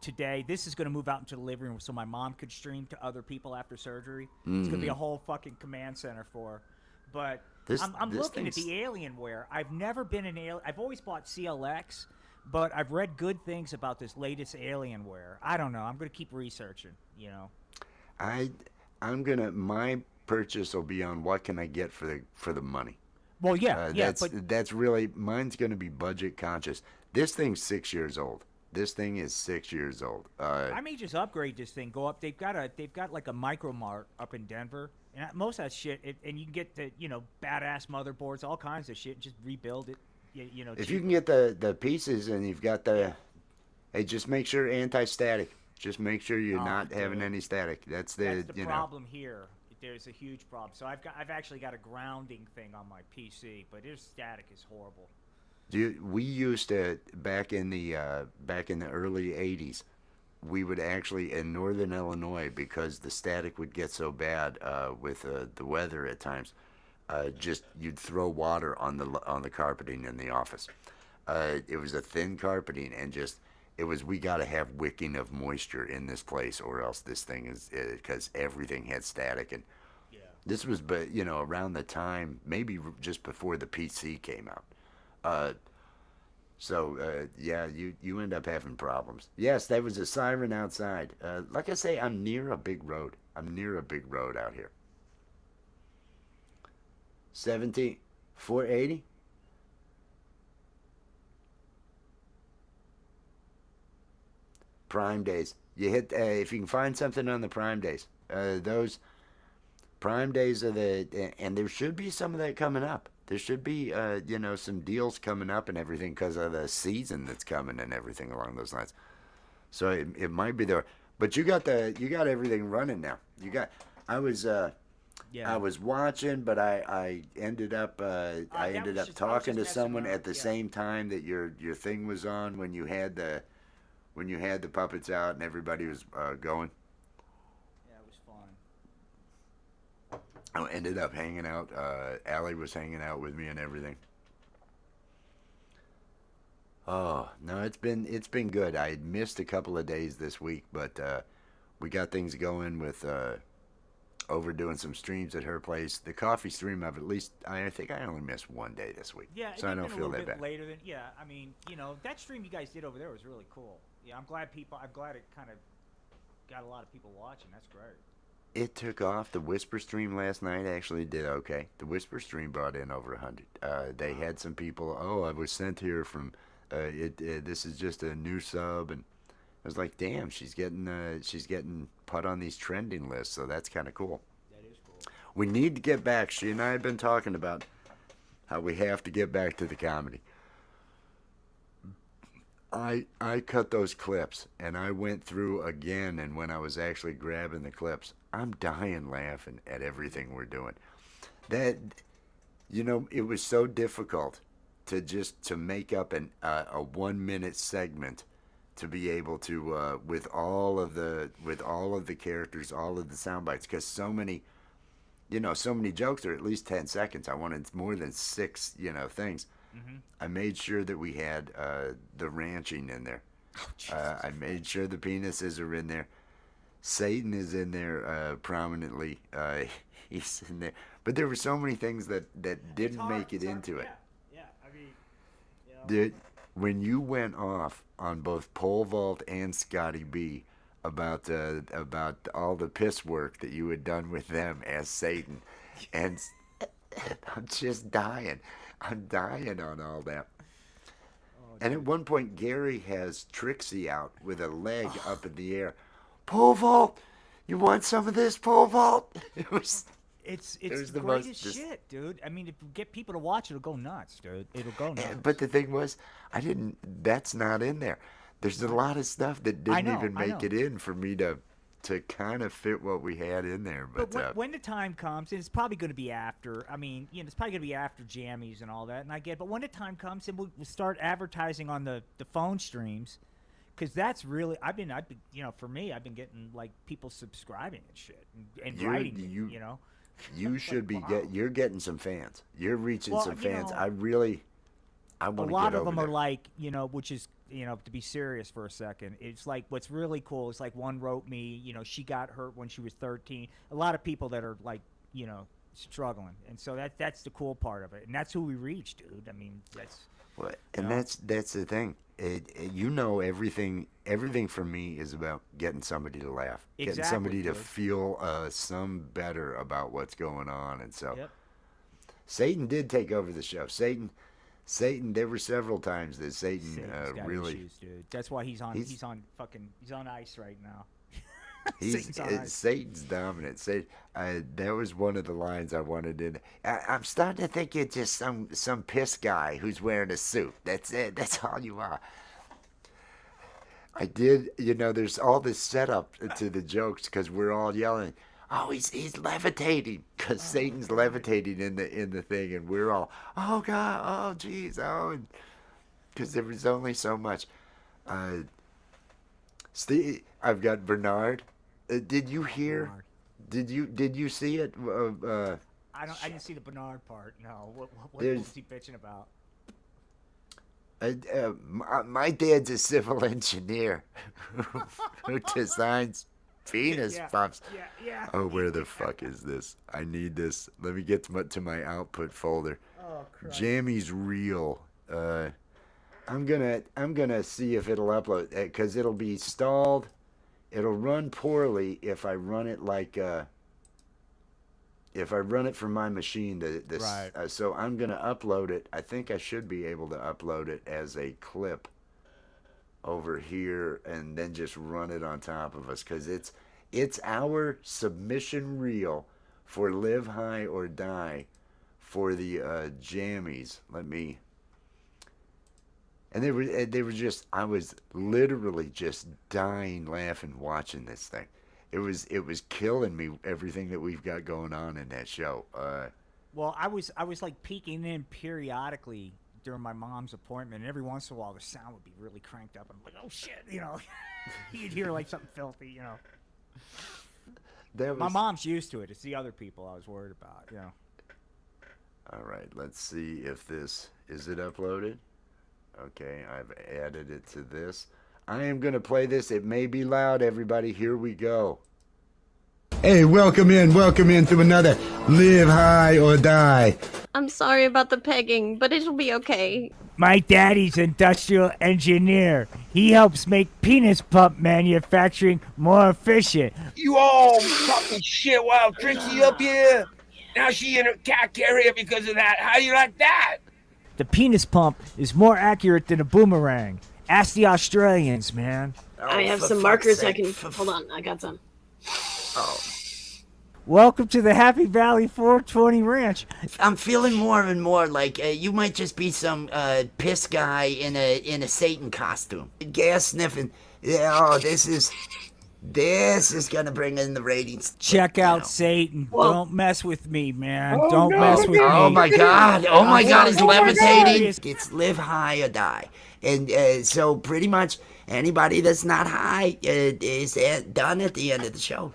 Today. This is going to move out into the living room so my mom could stream to other people after surgery. It's going to be a whole fucking command center for her. But This I'm this looking at thing's the Alienware. I've never been an alien. I've always bought CLX, but I've read good things about this latest Alienware. I don't know. I'm going to keep researching. I I'm gonna my purchase will be on what can I get for the money. Well, yeah, yeah, That's but that's really mine's gonna be budget conscious. This thing's 6 years old. This thing is 6 years old. I may just upgrade this thing. Go up. They've got like a Micro Mart up in Denver, and most of that shit. And you can get the badass motherboards, all kinds of shit. And just rebuild it. If you Cheap. can get the pieces and you've got the, hey, just make sure anti-static. Just make sure you're Oh, not having dude. any static. That's That's the you know. problem here. There's a huge problem. So I've actually got a grounding thing on my PC, but there's static is horrible. We used to back in the early '80s. We would actually in northern Illinois because the static would get so bad with the weather at times. Just you'd throw water on the carpeting in the office. It was a thin carpeting and just it was we got to have wicking of moisture in this place or else this thing is because everything had static and Yeah. this was but around the time maybe just before the PC came out. Uh, yeah, you end up having problems. Yes, there was a siren outside. Like I say, I'm near a big road. I'm near a big road out here. 70, 480. Prime days. You hit if you can find something on the prime days. Those prime days are and there should be some of that coming up. There should be some deals coming up and everything because of the season that's coming and everything along those lines. So it might be there. But you got everything running now. You got I was I Yeah. was watching, but I ended up I That ended was up just I was talking just to messing someone around. at the Yeah. same time that your thing was on when you had the puppets out and everybody was going. Yeah, it was fun. I ended up hanging out. Allie was hanging out with me and everything. Oh no, it's been good. I had missed a couple of days this week, but we got things going with overdoing some streams at her place. The coffee stream, I think I only missed one day this week, Yeah, so I they've don't been a feel little that bit bad. later than. Yeah, I mean, that stream you guys did over there was really cool. Yeah, I'm glad it kind of got a lot of people watching. That's great. It took off. The Whisper stream last night actually did okay. The Whisper stream brought in over 100. They Wow. had some people. Oh, I was sent here from. This is just a new sub, and I was like, damn, she's getting put on these trending lists, so that's kind of cool. That is cool. We need to get back. She and I have been talking about how we have to get back to the comedy. I cut those clips and I went through again and when I was actually grabbing the clips, I'm dying laughing at everything we're doing. That it was so difficult to make up a 1 minute segment to be able to with all of the characters, all of the sound bites cuz so many jokes are at least 10 seconds. I wanted more than 6, things. Mm-hmm. I made sure that we had the ranching in there. Oh, Jesus. I made sure the penises are in there. Satan is in there prominently. He's in there. But there were so many things that It's didn't hard. make it It's hard. into it. Yeah. Yeah. I mean, Dude, when you went off on both Pole Vault and Scotty B about all the piss work that you had done with them as Satan, and I'm just dying. I'm dying on all that. Oh, And at dude. one point, Gary has Trixie out with a leg up in the air. Pole vault, you want some of this pole vault? It was it It's was the great most. as shit, dude. I mean, if you get people to watch, it'll go nuts, dude. It'll go nuts. But the thing was, I didn't. That's not in there. There's a lot of stuff that I didn't know, even I make know. it in for me to kind of fit what we had in there. But But when the time comes, and it's probably going to be after. I mean, it's probably going to be after jammies and all that. And I get, but when the time comes, and we'll start advertising on the phone streams, because that's really I've been for me, I've been getting like people subscribing and shit and you writing me. you you It's like should be wow. you're getting some fans. You're reaching Well, some fans. I a want to lot get of over them are there. like, which is, to be serious for a second, it's like what's really cool is like one wrote me, she got hurt when she was 13. A lot of people that are like, struggling. And so that's the cool part of it. And that's who we reach, dude. I mean, Well, you and know, that's the thing. Everything for me is about getting somebody to laugh, getting exactly, somebody to dude. feel some better about what's going on. And so Yep. Satan did take over the show. Satan. There were several times that Satan Satan's got really issues, dude. That's why he's he's on ice right now. he's Satan's on ice. Satan's dominant. That was one of the lines I wanted in. I'm starting to think you're just some piss guy who's wearing a suit. That's it. That's all you are. I did. There's all this setup to the jokes because we're all yelling. Oh, he's levitating because Oh Satan's god. levitating in the thing, and we're all, oh God, oh jeez, oh, because there was only so much. Uh, Steve, I've got Bernard. Did you Oh, hear? Bernard. Did you see it? I didn't see the Bernard part. No. What was There's he bitching about? my dad's a civil engineer who designs penis Yeah. pumps. Yeah. Oh, where the fuck is this? I need this. Let me get to my output folder. Oh Christ. Jammy's real. I'm gonna see if it'll upload because it'll be stalled. It'll run poorly if I run it from my machine. Right. So I'm gonna upload it. I think I should be able to upload it as a clip over here and then just run it on top of us because it's our submission reel for Live High or Die for the jammies. And they were just, I was literally just dying laughing watching this thing. It was killing me, everything that we've got going on in that show. Well, I was like peeking in periodically during my mom's appointment, and every once in a while the sound would be really cranked up. I'm like, oh shit, you'd hear like something filthy. That My was mom's used to it. It's the other people I was worried about. all right. Let's see if this is it uploaded. Okay, I've added it to this. I am going to play this. It may be loud, everybody. Here we go. Hey, welcome in to another Live High or Die. I'm sorry about the pegging, but it'll be okay. My daddy's industrial engineer. He helps make penis pump manufacturing more efficient. You all talking shit while Trixie up here. Now she in her cat carrier because of that. How you like that? The penis pump is more accurate than a boomerang. Ask the Australians, man. I have some markers I can. Hold on, I got some. Welcome to the Happy Valley 420 Ranch. I'm feeling more and more like you might just be some piss guy in a Satan costume, gas sniffing. Yeah, oh, this is gonna bring in the ratings. Check You out know. Satan. Whoa. Don't mess with me, man. Oh, Don't no, mess with Oh me. my God! Oh my God! It's Oh my levitating. God. It's live high or die, and so pretty much anybody that's not high is done at the end of the show.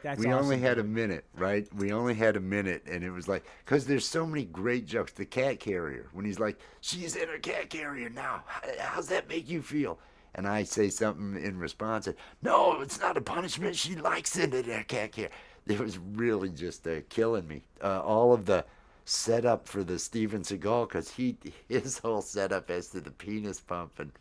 That's We awesome, only had a dude. minute, right? We only had a minute, and it was like, because there's so many great jokes. The cat carrier, when he's like, she's in her cat carrier now. How's that make you feel? And I say something in response, no, it's not a punishment. She likes it in her cat carrier. It was really just killing me. All of the setup for the Steven Seagal, because his whole setup as to the penis pump, and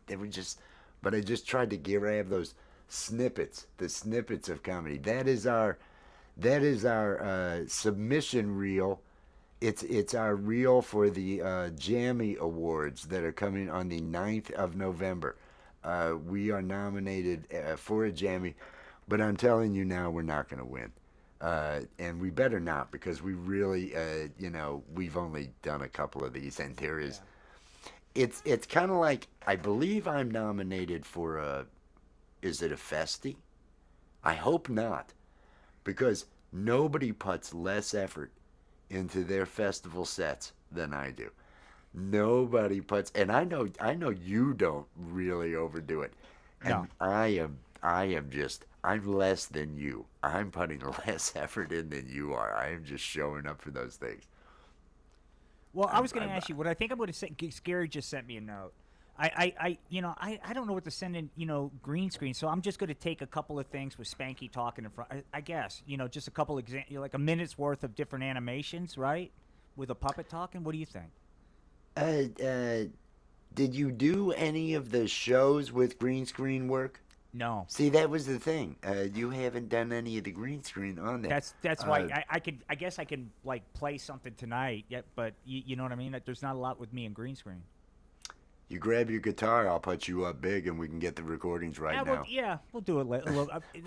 they were just, but I just tried to grab those snippets, the snippets of comedy. That is our submission reel. It's our reel for the Jammy Awards that are coming on the 9th of November. We are nominated for a Jammy, but I'm telling you now, we're not going to win. And we better not, because we really, we've only done a couple of these, and it's kind of like, I believe I'm nominated for a, is it a Festy? I hope not, because nobody puts less effort into their festival sets than I do. Nobody puts, and I know you don't really overdo it, and No. I'm less than you. I'm putting less effort in than you are. I am just showing up for those things. Well, I was going to I'm ask you what I think I'm going to say. Gary just sent me a note. I don't know what to send in, green screen. So I'm just going to take a couple of things with Spanky talking in front. I guess, just a couple like a minute's worth of different animations, right? With a puppet talking. What do you think? Did you do any of the shows with green screen work? No. See, that was the thing. You haven't done any of the green screen on there. That's why I guess I can like play something tonight. Yeah, but you know what I mean. There's not a lot with me in green screen. You grab your guitar, I'll put you up big, and we can get the recordings right now. We'll do it.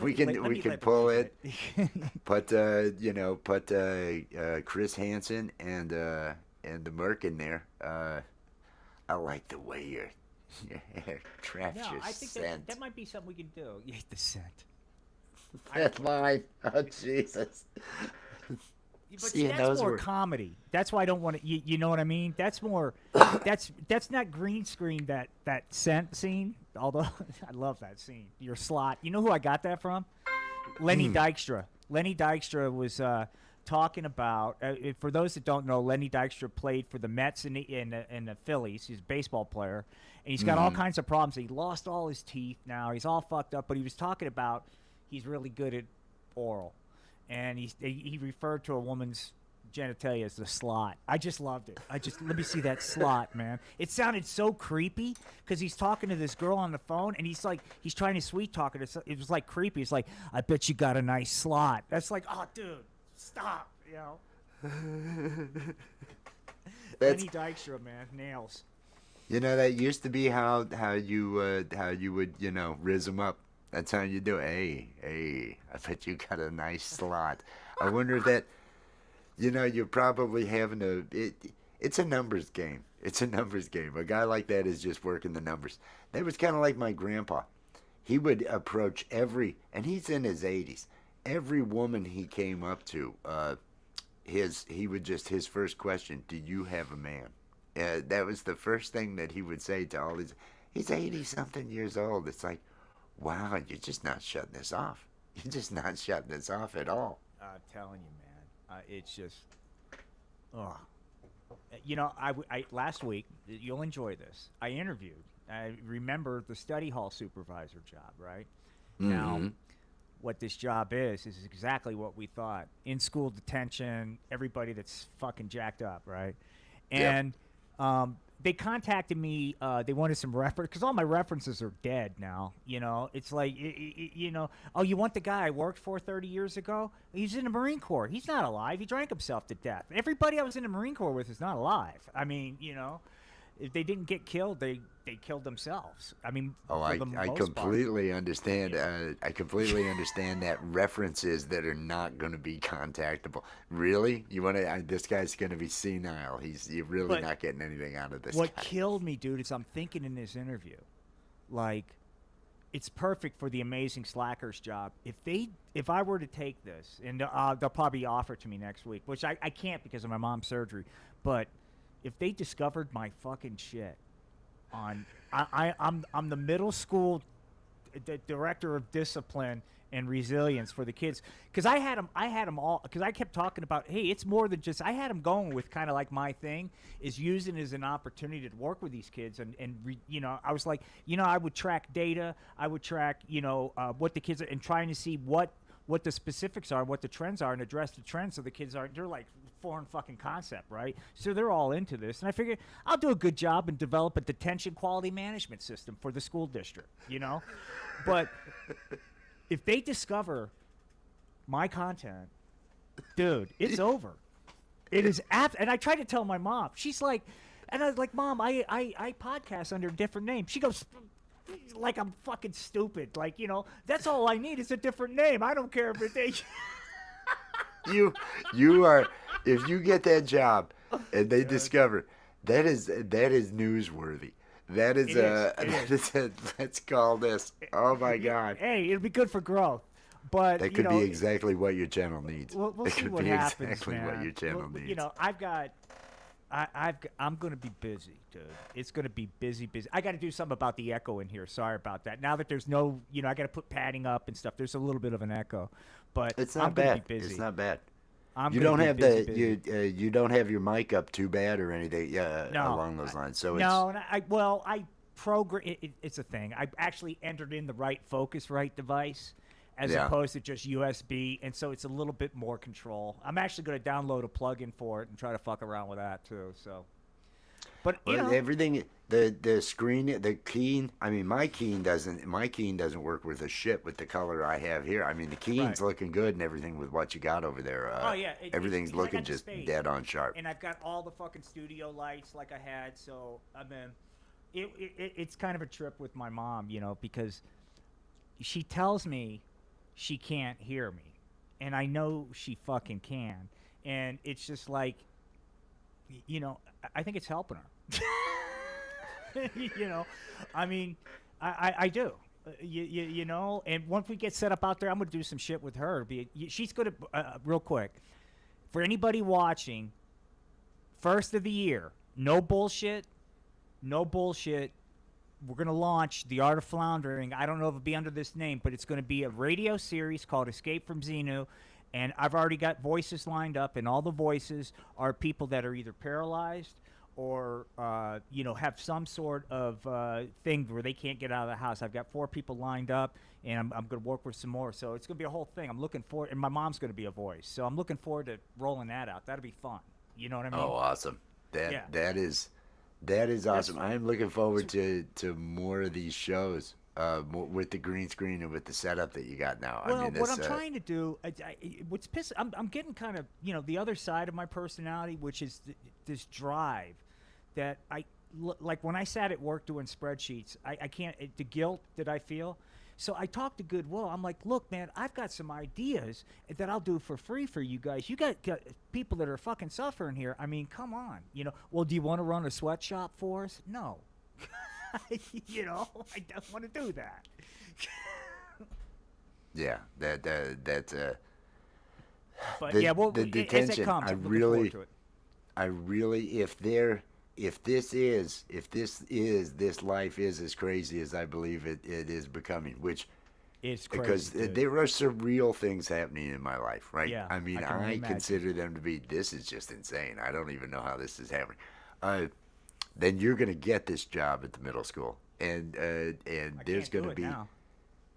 We can pull it. Put Chris Hansen and the Merc in there. I like the way your hair traps No, your I think scent. that might be something we can do. You hate the scent. That's mine. Oh Jesus. But See, that's those more were- comedy. That's why I don't want to. You know what I mean? That's more. That's not green screen. That scent scene. Although I love that scene. Your slot. You know who I got that from? Lenny Dykstra. Lenny Dykstra was talking about. For those that don't know, Lenny Dykstra played for the Mets and the Phillies. He's a baseball player, and he's got all kinds of problems. He lost all his teeth now. He's all fucked up. But he was talking about he's really good at oral. And he referred to a woman's genitalia as the slot. I just loved it. Let me see that slot, man. It sounded so creepy because he's talking to this girl on the phone, and he's trying to sweet talk her. It was like creepy. It's like, I bet you got a nice slot. That's like, oh, dude, stop. Lenny Dykstra, man, nails. That used to be how you would riz them up. That's how you do it. Hey, I bet you got a nice slot. I wonder if that, you're probably having it's a numbers game. It's a numbers game. A guy like that is just working the numbers. That was kind of like my grandpa. He would approach and he's in his 80s. Every woman he came up to, his first question, do you have a man? That was the first thing that he would say to all his, he's 80-something years old. It's like, wow, you're just not shutting this off. You're just not shutting this off at all. I'm telling you, man. It's just, oh. I last week, you'll enjoy this. I interviewed. I remember the study hall supervisor job, right? Now, what this job is exactly what we thought. In-school detention, everybody that's fucking jacked up, right? And they contacted me. They wanted some reference because all my references are dead now. It's like, oh, you want the guy I worked for 30 years ago? He's in the Marine Corps. He's not alive. He drank himself to death. Everybody I was in the Marine Corps with is not alive. I mean, if they didn't get killed, they killed themselves. I mean, I completely understand. Yeah. I completely understand that references that are not going to be contactable. Really, you want to? This guy's going to be senile. You're really not getting anything out of this. What guy. killed me, dude, is I'm thinking in this interview, like, it's perfect for the Amazing Slackers job. If I were to take this, and they'll probably offer it to me next week, which I can't because of my mom's surgery, but if they discovered my fucking shit on, I'm the middle school director of discipline and resilience for the kids, because I had them all, because I kept talking about, hey, it's more than just, I had them going with kind of like my thing is using it as an opportunity to work with these kids, and I was like, I would track data, I would track, what the kids are, and trying to see what the specifics are, what the trends are, and address the trends so the kids aren't, they're like foreign fucking concept, right? So they're all into this, and I figured I'll do a good job and develop a detention quality management system for the school district, But if they discover my content, dude, it's over. It is and I tried to tell my mom. She's like, and I was like, Mom, I podcast under a different name. She goes, like I'm fucking stupid. Like, that's all I need is a different name. I don't care if they You are, if you get that job and they discover that is newsworthy. That is It is, it is. let's call this. Oh my God. Hey, it'll be good for growth. But That you could be know, exactly what your channel needs. we'll It see could what be happens, exactly man. what your channel needs. You know, I'm gonna be busy, dude. It's gonna be busy, busy. I got to do something about the echo in here. Sorry about that. Now that there's no, I got to put padding up and stuff. There's a little bit of an echo, but It's I'm not gonna bad. be busy. It's not bad. I'm You gonna don't be have busy, the busy. you don't have your mic up too bad or anything No, along those lines. So No, and I program. It's a thing. I actually entered in the right Focusrite device as Yeah. opposed to just USB, and so it's a little bit more control. I'm actually going to download a plugin for it and try to fuck around with that too. So, but you well, know, everything the screen the keying. I mean, my keying doesn't work with a shit with the color I have here. I mean, the keying's Right. looking good and everything with what you got over there. Oh yeah, everything's because I looking got the just space. dead on sharp. And I've got all the fucking studio lights like I had. So I mean, it's kind of a trip with my mom, because she tells me she can't hear me, and I know she fucking can, and it's just like, I think it's helping her. I mean, I do. And once we get set up out there, I'm gonna do some shit with her. She's gonna real quick for anybody watching. First of the year, no bullshit, no bullshit. We're gonna launch The Art of Floundering. I don't know if it'll be under this name, but it's gonna be a radio series called Escape from Xenu. And I've already got voices lined up, and all the voices are people that are either paralyzed or have some sort of thing where they can't get out of the house. I've got 4 people lined up, and I'm going to work with some more. So it's going to be a whole thing. I'm looking forward, and my mom's going to be a voice. So I'm looking forward to rolling that out. That'll be fun. You know what I mean? Oh, awesome! Yeah. That is awesome. I'm looking forward to more of these shows with the green screen and with the setup that you got now. Well, I mean, what I'm trying to do, what's pissing, I'm getting kind of, the other side of my personality, which is this drive that like when I sat at work doing spreadsheets, I can't, the guilt that I feel. So I talked to Goodwill. I'm like, look, man, I've got some ideas that I'll do for free for you guys. You got people that are fucking suffering here. I mean, come on. Well, do you want to run a sweatshop for us? No. I don't want to do that. Yeah, that's But the, yeah, well, the as it detention. comes, I I'm looking forward really, to it. I really, if this life is as crazy as I believe it is becoming, which It's crazy. because dude. there are surreal things happening in my life, right? Yeah, I mean, I can only I imagine. consider them to be. This is just insane. I don't even know how this is happening. Then you're gonna get this job at the middle school, and I there's can't do gonna it be. now.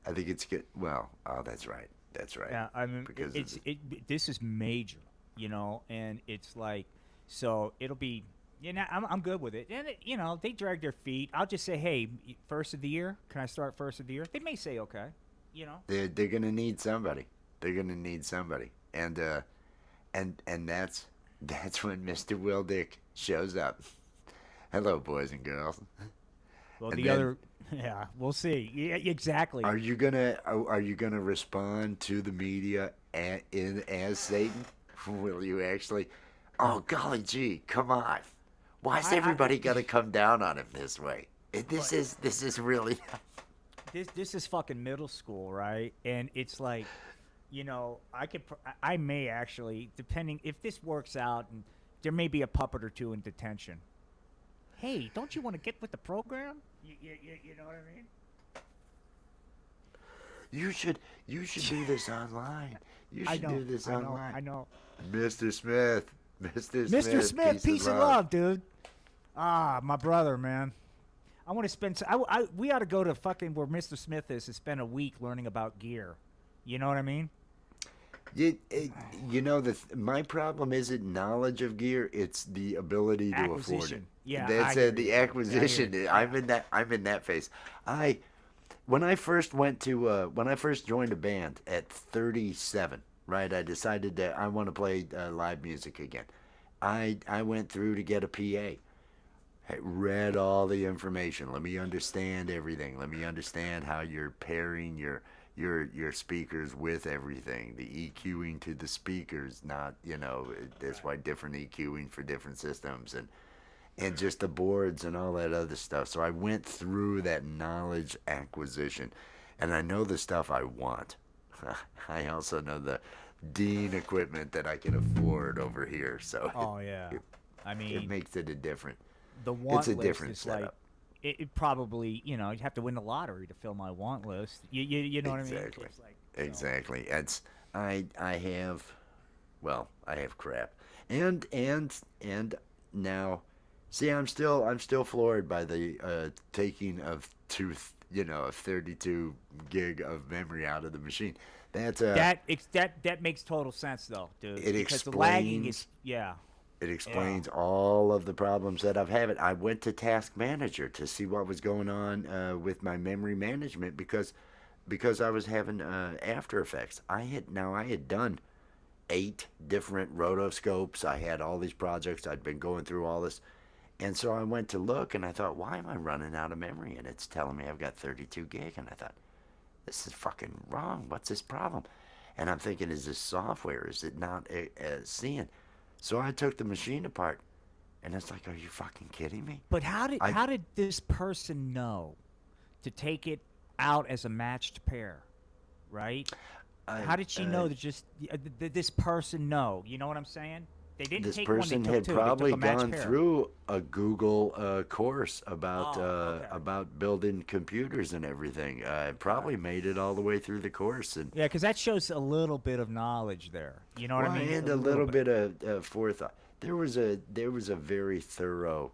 I think it's good. Well, oh, that's right. That's right. Yeah, I mean, because this is major, and it's like, so it'll be, I'm good with it. And they drag their feet. I'll just say, hey, first of the year, can I start first of the year? They may say okay, they're gonna need somebody. They're gonna need somebody, and that's when Mr. Wildick shows up. Hello, boys and girls. Well, And the then- other, yeah, we'll see. Yeah, exactly. Are you gonna respond to the media as Satan? Will you actually? Oh golly gee, come on! Why's everybody gotta come down on him this way? This is really. This is fucking middle school, right? And it's like, I may actually, depending if this works out, and there may be a puppet or two in detention. Hey, don't you want to get with the program? You know what I mean? You should do this online. You I should know. do this I online. know. Mr. Smith. Mr. Smith, peace and love, dude. Ah, my brother, man. I want to spend. We ought to go to fucking where Mr. Smith is and spend a week learning about gear. You know what I mean? My problem isn't knowledge of gear; it's the ability to afford it. Acquisition. Yeah, That's I hear the you. acquisition. I hear you. I'm in that phase. When I first joined a band at 37, right? I decided that I want to play live music again. I went through to get a PA. I read all the information. Let me understand everything. Let me understand how you're pairing your speakers with everything. The EQing to the speakers, not that's why different EQing for different systems and just the boards and all that other stuff. So I went through that knowledge acquisition, and I know the stuff I want. I also know the Dean equipment that I can afford over here. So Oh yeah. I it mean, makes it a different. the want It's a list different is like setup. it probably, you know, you'd have to win the lottery to fill my want list. You know what I mean? Exactly. It's like, so- Exactly. It's I have, well, I have crap, and now, see, I'm still floored by the taking of of 32 gig of memory out of the machine. That's that makes total sense though, dude. It because the lagging explains is yeah. it explains all of the problems that I've had. I went to Task Manager to see what was going on with my memory management because I was having After Effects. I had done 8 different rotoscopes. I had all these projects. I'd been going through all this. And so I went to look and I thought, why am I running out of memory? And it's telling me I've got 32 gig. And I thought, this is fucking wrong. What's this problem? And I'm thinking, is this software? Is it not seeing? So I took the machine apart and it's like, are you fucking kidding me? But how I- did this person know to take it out as a matched pair, right? How did she know to just this person know? You know what I'm saying? They didn't This take one. They person took had 2. They probably took a matched gone pair. through a Google course about Oh, okay. about building computers and everything. Probably made it all the way through the course, and Yeah, because that shows a little bit of knowledge there. You know what I mean? and a little bit of forethought. There was a very thorough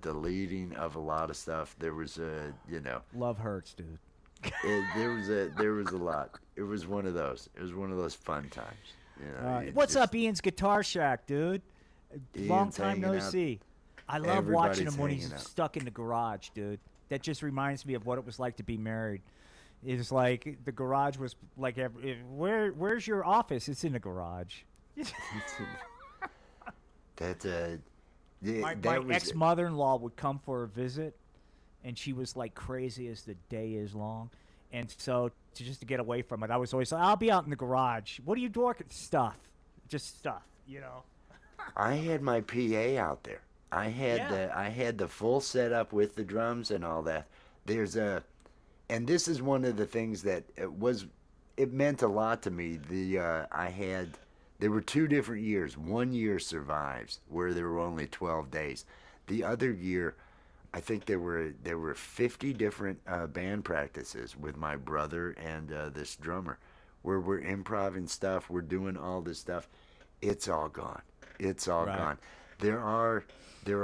deleting of a lot of stuff. There was a Love hurts, dude. there was a lot. It was one of those. It was one of those fun times. What's up, Ian's Guitar Shack, dude? Long Ian's time no hanging out. see. I love watching Everybody's him when he's hanging out. stuck in the garage, dude. That just reminds me of what it was like to be married. It's like the garage was like, where's your office? It's in the garage. That My that was ex mother-in-law would come for a visit, and she was like crazy as the day is long. And so, just to get away from it, I was always like, I'll be out in the garage. What are you doing? Stuff. Just stuff, you know? I had my PA out there. I had Yeah. I had the full setup with the drums and all that. And this is one of the things that it meant a lot to me. There were 2 different years. One year survives where there were only 12 days. The other year, I think there were 50 different band practices with my brother and this drummer, where we're improvising stuff, we're doing all this stuff. It's all gone. It's all Right. gone. There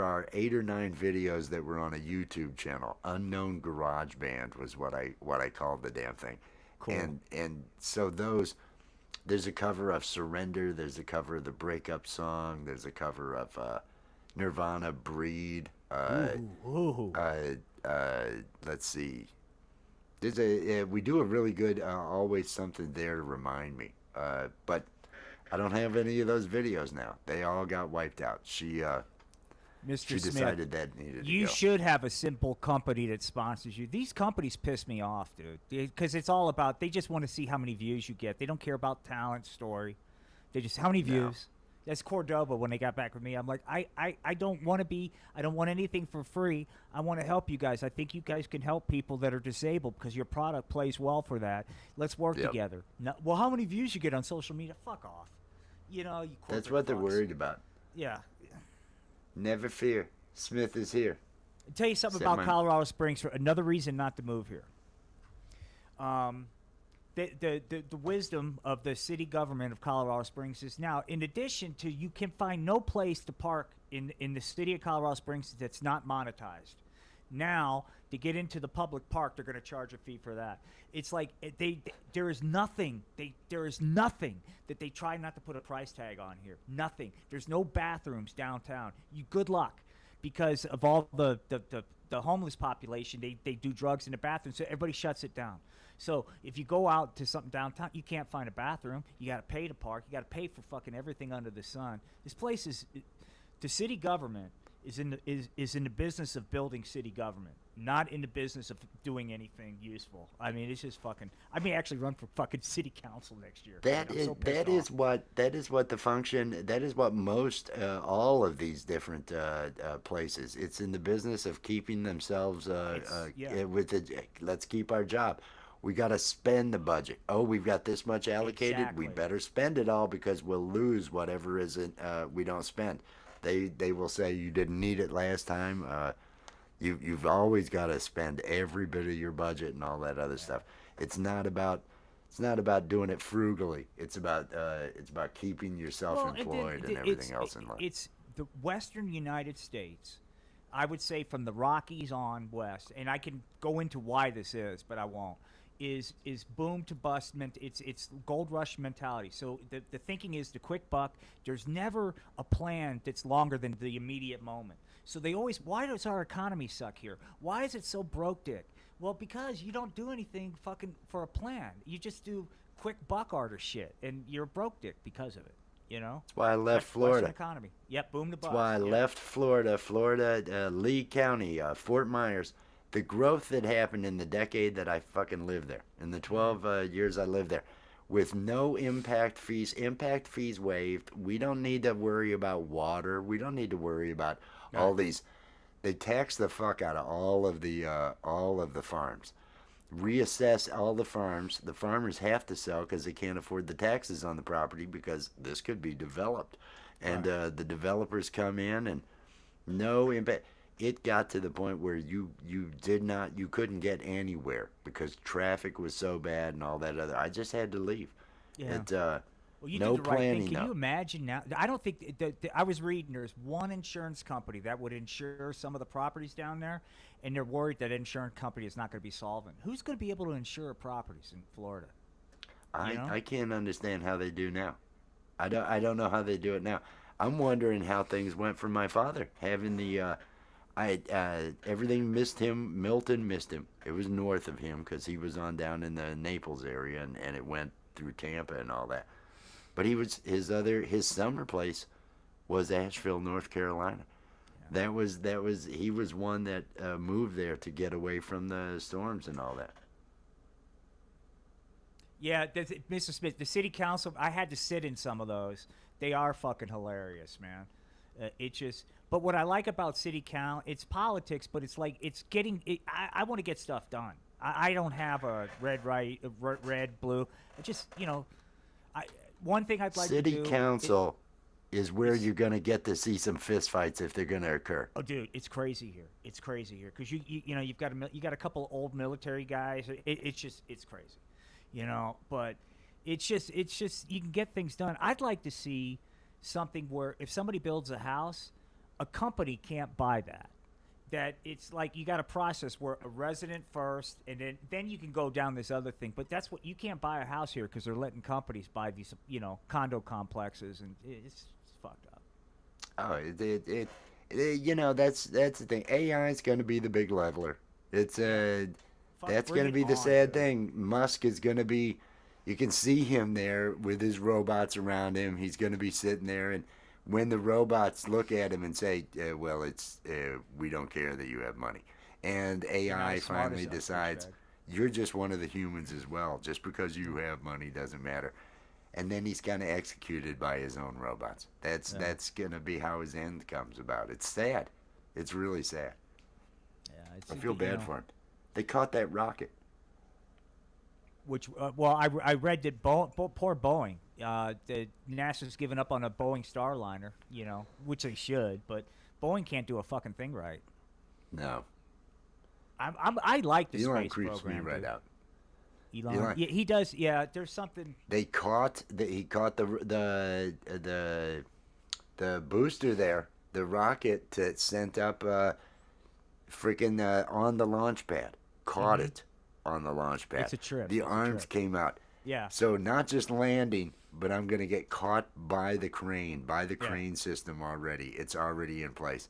are 8 or 9 videos that were on a YouTube channel. Unknown Garage Band was what I called the damn thing. Cool. And so there's a cover of Surrender. There's a cover of the breakup song. There's a cover of Nirvana, Breed. Ooh. Let's see. We do a really good Always Something There to Remind Me. But I don't have any of those videos now. They all got wiped out. She Mr. she Smith, decided that needed you to go. should have a simple company that sponsors you. These companies piss me off, dude, because it's all about, they just want to see how many views you get. They don't care about talent, story. They just, how many views? That's Cordoba when they got back with me. I'm like, I don't want anything for free. I want to help you guys. I think you guys can help people that are disabled because your product plays well for that. Let's work Yep. together. No, well, how many views you get on social media? Fuck off. You know, you That's corporate what they're fucks. worried about. Yeah. Never fear. Smith is here. I'll tell you something Said about my- Colorado Springs. For another reason not to move here. The wisdom of the city government of Colorado Springs is now, in addition to, you can find no place to park in the city of Colorado Springs that's not monetized. Now, to get into the public park, they're going to charge a fee for that. It's like there is nothing that they try not to put a price tag on here. Nothing. There's no bathrooms downtown. Good luck, because of all the homeless population. They do drugs in the bathroom, so everybody shuts it down. So if you go out to something downtown, you can't find a bathroom. You got to pay to park. You got to pay for fucking everything under the sun. This place is, the city government is in the business of building city government, not in the business of doing anything useful. I mean, it's just fucking. I may actually run for fucking city council next year. That I'm is so pissed that off. is what the function, that is what most all of these different places, it's in the business of keeping themselves with the, let's keep our job. We got to spend the budget. Oh, we've got this much allocated. We Exactly. better spend it all because we'll lose whatever isn't we don't spend. They will say you didn't need it last time. You've always got to spend every bit of your budget and all that other stuff. It's not about doing it frugally. It's about keeping yourself Well, employed and everything else in life. It's the Western United States. I would say from the Rockies on west, and I can go into why this is, but I won't. Is boom to bust? It's gold rush mentality. So the thinking is the quick buck. There's never a plan that's longer than the immediate moment. So they always, why does our economy suck here? Why is it so broke, dick? Well, because you don't do anything fucking for a plan. You just do quick buck order shit, and you're a broke dick because of it. You know. That's why I left Western Florida. economy. Yep, boom to bust. That's why I Yep. left Florida, Lee County, Fort Myers. The growth that happened in the decade that I fucking lived there, in the 12 years I lived there, with no impact fees waived. We don't need to worry about water. We don't need to worry about all these. They tax the fuck out of all of the farms. Reassess all the farms. The farmers have to sell because they can't afford the taxes on the property because this could be developed, and the developers come in and no impact. It got to the point where you couldn't get anywhere because traffic was so bad and all that other. I just had to leave. Yeah. It, Well, you no did the right planning. thing. Can No. you imagine now? I don't think I was reading. There's one insurance company that would insure some of the properties down there, and they're worried that insurance company is not going to be solvent. Who's going to be able to insure properties in Florida? I can't understand how they do now. I don't know how they do it now. I'm wondering how things went for my father having the. Everything missed him. Milton missed him. It was north of him because he was on down in the Naples area, and it went through Tampa and all that. But his summer place was Asheville, North Carolina. Yeah. He was one that moved there to get away from the storms and all that. Yeah, Mr. Smith, the city council. I had to sit in some of those. They are fucking hilarious, man. But what I like about city council, it's politics, but it's like it's getting. I want to get stuff done. I don't have a red, blue. I just, one thing I'd like City to do. council is where you're gonna get to see some fistfights if they're gonna occur. Oh, dude, it's crazy here. It's crazy here because you've got a couple old military guys. It's crazy, But it's just you can get things done. I'd like to see something where if somebody builds a house, a company can't buy that. That it's like you got a process where a resident first, and then you can go down this other thing. But that's what you can't buy a house here because they're letting companies buy these condo complexes, and it's fucked up. Oh, that's the thing. AI is going to be the big leveler. It's that's going to be the sad thing. Musk is going to be. You can see him there with his robots around him. He's going to be sitting there, and when the robots look at him and say, "Well, it's we don't care that you have money," and AI finally decides you're just one of the humans as well. Just because you have money doesn't matter. And then he's kind of executed by his own robots. That's gonna be how his end comes about. It's sad. It's really sad. Yeah, I feel bad for him. They caught that rocket. Which I read that poor Boeing. The NASA's given up on a Boeing Starliner. Which they should, but Boeing can't do a fucking thing right. No. I like the Elon space creeps program. me right out. Elon. Yeah, he does. Yeah, there's something. He caught the booster there, the rocket that sent up freaking on the launch pad. Caught it on the launch pad. It's a trip. The arms came out. Yeah. So not just landing, but I'm gonna get caught by the crane system already. It's already in place.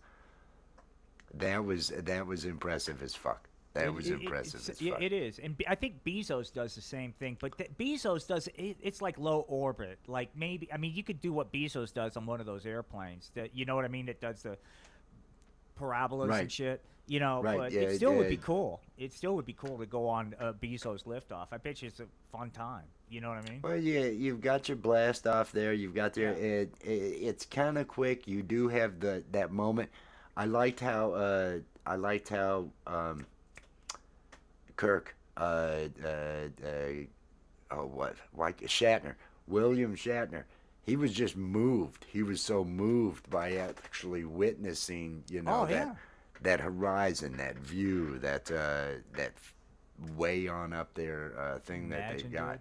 That was impressive as fuck. That was impressive as fuck. It is, and I think Bezos does the same thing. But Bezos does it's like low orbit. Like maybe you could do what Bezos does on one of those airplanes. That you know what I mean? That does the parabolas and Right. shit. You know, Right, but yeah, it still would be yeah. cool. It still would be cool to go on Bezos liftoff. I bet you it's a fun time. You know what I mean? Well, yeah, you've got your blast off there. You've got your. Yeah. It's kind of quick. You do have that moment. I liked how. Kirk. Oh, what? Like Shatner. William Shatner. He was just moved. He was so moved by actually witnessing, Oh, that yeah. that horizon, that view, that way on up there thing that Imagine, they've got. dude.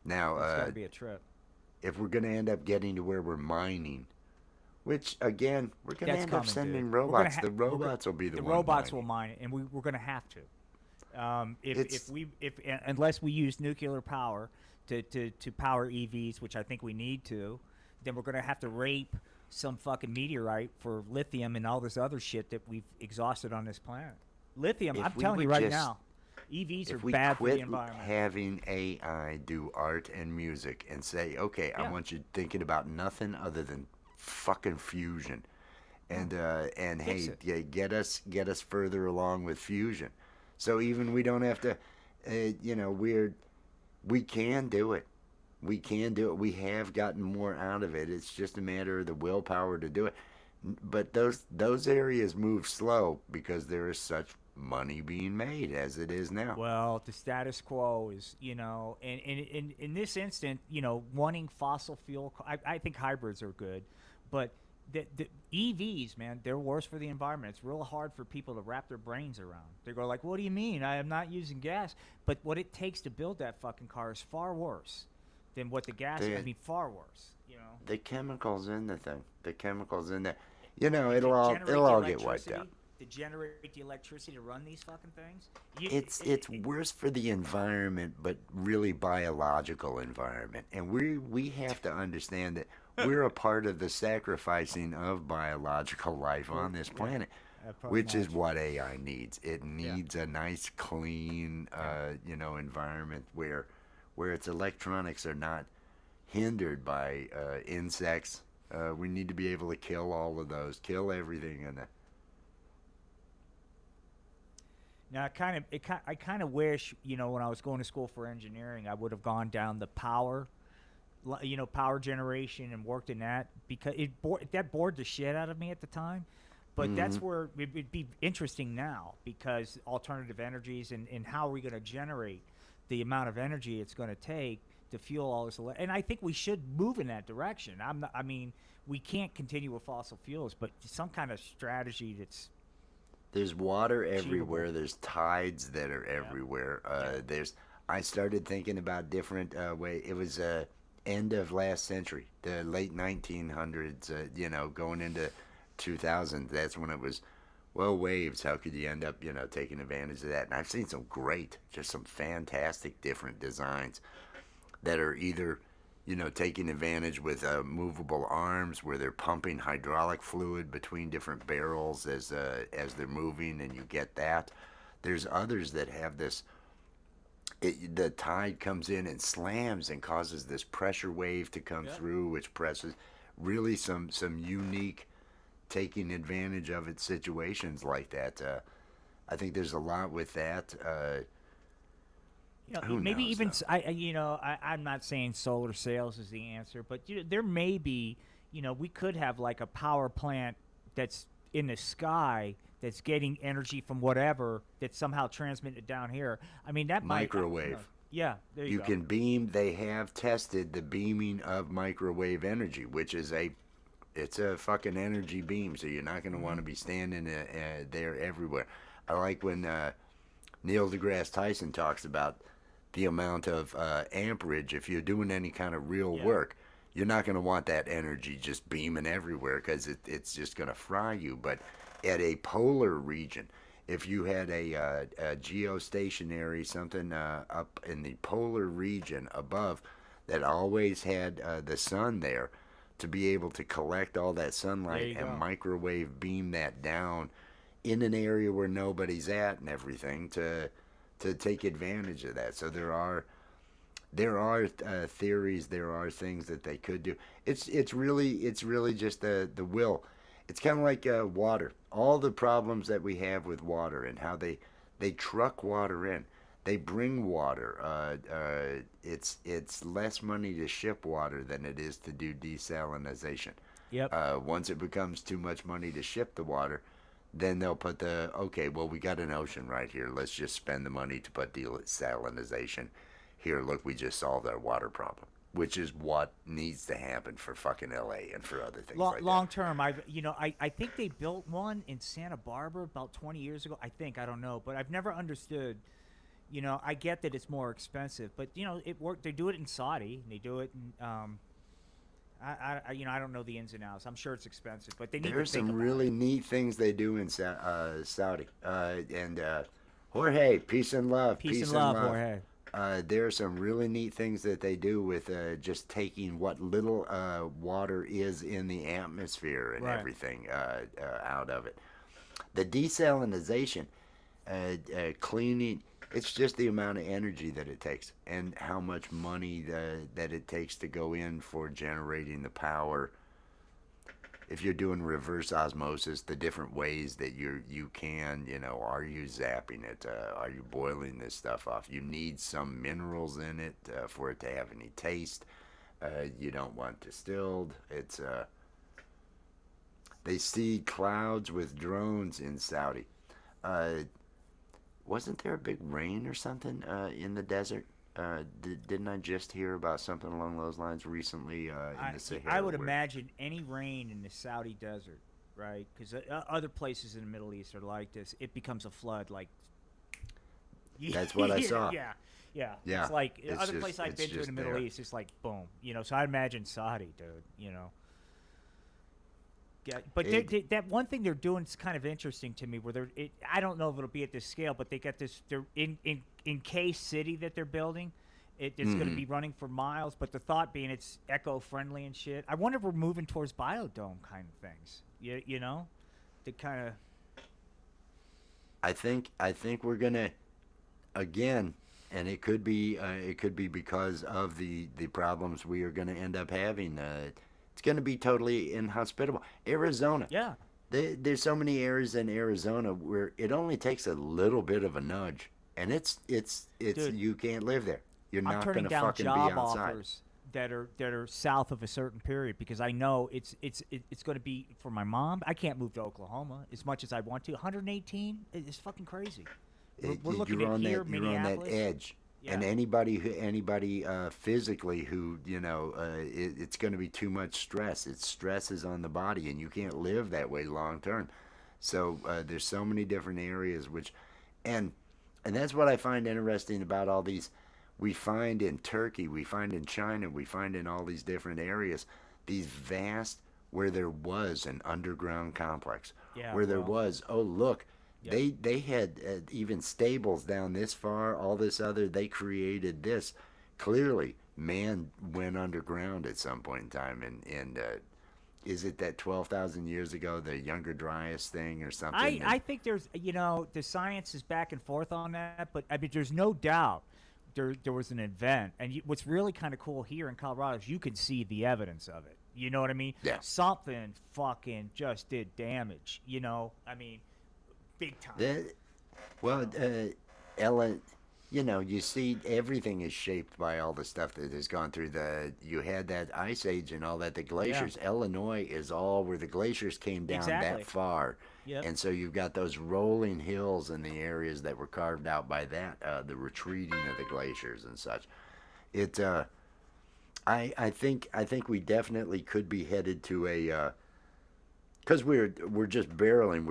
Now, It's got to be a trip. if we're going to end up getting to where we're mining, which again, we're going to That's end coming, up sending dude. robots. The We're gonna- robots will be the The one robots mining. will mine it, and we're going to have to. It's- Unless we use nuclear power to power EVs, which I think we need to, then we're going to have to rape some fucking meteorite for lithium and all this other shit that we've exhausted on this planet. Lithium, If I'm we telling you would right just- now, EVs are If we bad for the quit environment. having AI do art and music and say, okay, I Yeah. want you thinking about nothing other than fucking fusion, and Fix hey, it. yeah, get us further along with fusion, so even we don't have to, we can do it. We can do it. We have gotten more out of it. It's just a matter of the willpower to do it. But those areas move slow because there is such money being made as it is now. Well, the status quo is, and in this instant, wanting fossil fuel, I think hybrids are good, but the EVs, man, they're worse for the environment. It's real hard for people to wrap their brains around. They go like, what do you mean? I am not using gas. But what it takes to build that fucking car is far worse than what the gas is. I mean, far worse, The chemicals in the thing, the chemicals in there, To it'll all generate the get wiped out. electricity- To generate the electricity to run these fucking things? It's worse for the environment, but really biological environment, and we have to understand that we're a part of the sacrificing of biological life on this planet, pretty which is much. what AI needs. It needs a nice, clean, environment where its electronics are not hindered by insects. We need to be able to kill all of those, kill everything in the. Now, I kind of wish, when I was going to school for engineering, I would have gone down the power generation and worked in that, because that bored the shit out of me at the time. But that's where it'd be interesting now, because alternative energies and how are we going to generate the amount of energy it's going to take to fuel all this. And I think we should move in that direction. We can't continue with fossil fuels, but some kind of strategy that's There's water achievable. everywhere. There's tides that are everywhere. I started thinking about different way. It was end of last century, the late 1900s. Going into 2000. That's when it was. Well, waves. How could you end up, taking advantage of that? And I've seen some great, just some fantastic different designs that are either, taking advantage with movable arms where they're pumping hydraulic fluid between different barrels as they're moving, and you get that. There's others that have this. The tide comes in and slams and causes this pressure wave to come through, which presses really some unique taking advantage of it situations like that. I think there's a lot with that. Who maybe knows, even though? I'm not saying solar sails is the answer, but there may be, we could have like a power plant that's in the sky that's getting energy from whatever that's somehow transmitted down here. I mean, that Microwave. Yeah, there you You go. can beam. They have tested the beaming of microwave energy, which is it's a fucking energy beam. So you're not going to want to be standing there everywhere. I like when Neil deGrasse Tyson talks about the amount of amperage. If you're doing any kind of real work, you're not going to want that energy just beaming everywhere, because it's just going to fry you. But at a polar region, if you had a geostationary something up in the polar region above that always had the sun there, to be able to collect all that There sunlight you and go. microwave beam that down in an area where nobody's at and everything, to take advantage of that. So there are theories, there are things that they could do. It's really just the will. It's kind of like water. All the problems that we have with water and how they truck water in. They bring water. It's less money to ship water than it is to do desalination. Yep. Once it becomes too much money to ship the water, then they'll put okay, well, we got an ocean right here. Let's just spend the money to put desalination. Here, look, we just solved our water problem, which is what needs to happen for fucking LA and for other things like Long that. term, I think they built one in Santa Barbara about 20 years ago. I don't know, but I've never understood. I get that it's more expensive, but it worked. They do it in Saudi. And they do it in I don't know the ins and outs. I'm sure it's expensive, but they need There's to think some about really it. neat things they do in Saudi. And Jorge, peace and love. Peace and love, Jorge. There are some really neat things that they do with just taking what little water is in the atmosphere and Right. everything out of it. The desalination, cleaning, it's just the amount of energy that it takes and how much money that it takes to go in for generating the power. If you're doing reverse osmosis, the different ways that you can, are you zapping it? Are you boiling this stuff off? You need some minerals in it for it to have any taste. You don't want distilled. They see clouds with drones in Saudi. Uh, wasn't there a big rain or something in the desert? Didn't I just hear about something along those lines recently in the Sahara? I would where- imagine any rain in the Saudi desert, right? Because other places in the Middle East are like this. It becomes a flood, like. That's what I saw. Yeah, yeah. Yeah, It's like it's other just- place I've it's been to in just the Middle there. East. It's like boom, So I imagine Saudi, dude. Yeah, but that one thing they're doing is kind of interesting to me. Where I don't know if it'll be at this scale, but they got this. They're in K City that they're building. It's going to be running for miles, but the thought being it's eco-friendly and shit. I wonder if we're moving towards biodome kind of things. To kind of. I think we're gonna again, and it could be because of the problems we are gonna end up having. It's gonna be totally inhospitable. Arizona. Yeah. There's so many areas in Arizona where it only takes a little bit of a nudge, and it's Dude, you can't live there. You're I'm not turning gonna down fucking be job outside. offers that are south of a certain period because I know it's going to be for my mom. I can't move to Oklahoma as much as I want to. 118 is fucking crazy. We're looking You're at on here, that, you're on that Minneapolis. edge. Yeah. And anybody physically who it's going to be too much stress. It stresses on the body, and you can't live that way long term. So there's so many different areas and that's what I find interesting about all these. We find in Turkey, we find in China, we find in all these different areas, these vast where there was an underground complex, Yeah, where there well, was. Oh look, Yep. they had even stables down this far. All this other, they created this. Clearly, man went underground at some point in time, and is it that 12,000 years ago, the Younger Dryas thing or something? I think there's the science is back and forth on that, but I mean there's no doubt there was an event, and what's really kind of cool here in Colorado is you can see the evidence of it. You know what I mean? Yeah. Something fucking just did damage. I mean, big time. Well, Ellen, you see everything is shaped by all the stuff that has gone through you had that ice age and all that, the glaciers. Illinois is all where the glaciers came down Exactly. that far. Yep. And so you've got those rolling hills in the areas that were carved out by that, the retreating of the glaciers and such. I think we definitely could be headed to a, because we're just barreling.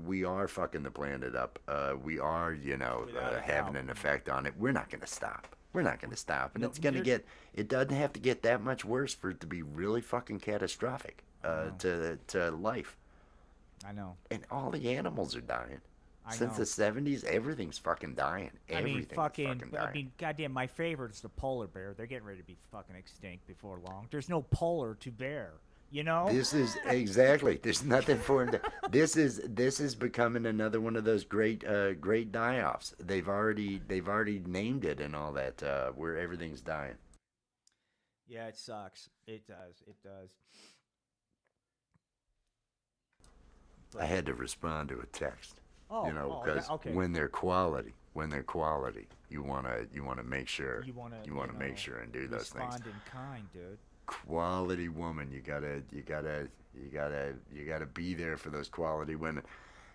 We are fucking the planet up. We are, Without a having doubt. an effect on it. We're not going to stop. We're not going to stop, and No, it's going to you're- It doesn't have to get that much worse for it to be really fucking catastrophic to life. I know. And all the animals are dying. I Since know. the '70s, everything's fucking dying. I mean, Everything's fucking. dying. I mean, goddamn. My favorite is the polar bear. They're getting ready to be fucking extinct before long. There's no polar to bear. This is exactly. There's nothing for him to. This is becoming another one of those great die-offs. They've already named it and all that. Where everything's dying. Yeah, it sucks. It does. It does. But, I had to respond to a text. oh, You know, oh, because okay. when they're quality, you wanna make sure you want to make sure and do those things. respond in kind, dude. Quality woman, you gotta be there for those quality women.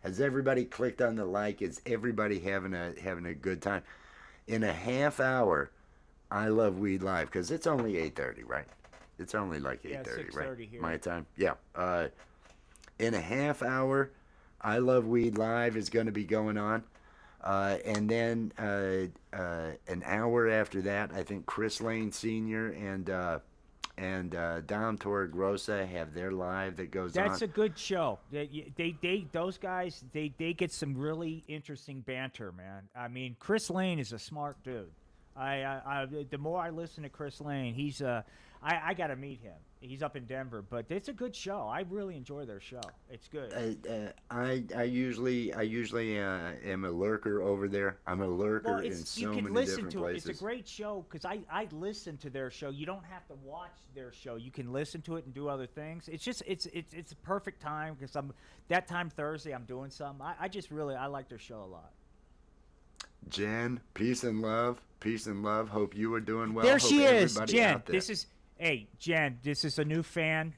Has everybody clicked on the like? Is everybody having a good time? In a half hour, I Love Weed Live, because it's only 8:30, right? It's only like 8:30, right? 6:30 here. My time. Yeah. In a half hour, I Love Weed Live is going to be going on. And then an hour after that, I think Chris Lane Sr. and Dom Torregrossa have their live that goes on. That's a good show. Those guys, they get some really interesting banter, man. I mean, Chris Lane is a smart dude. The more I listen to Chris Lane, I got to meet him. He's up in Denver, but it's a good show. I really enjoy their show. It's good. I usually am a lurker over there. I'm a lurker in so many different places. It's a great show because I listen to their show. You don't have to watch their show. You can listen to it and do other things. It's just it's a perfect time because that time Thursday I'm doing something. I like their show a lot. Jen, peace and love. Peace and love. Hope you are doing well. There Hope she is, everybody Jen. out there- Jen. This is a new fan,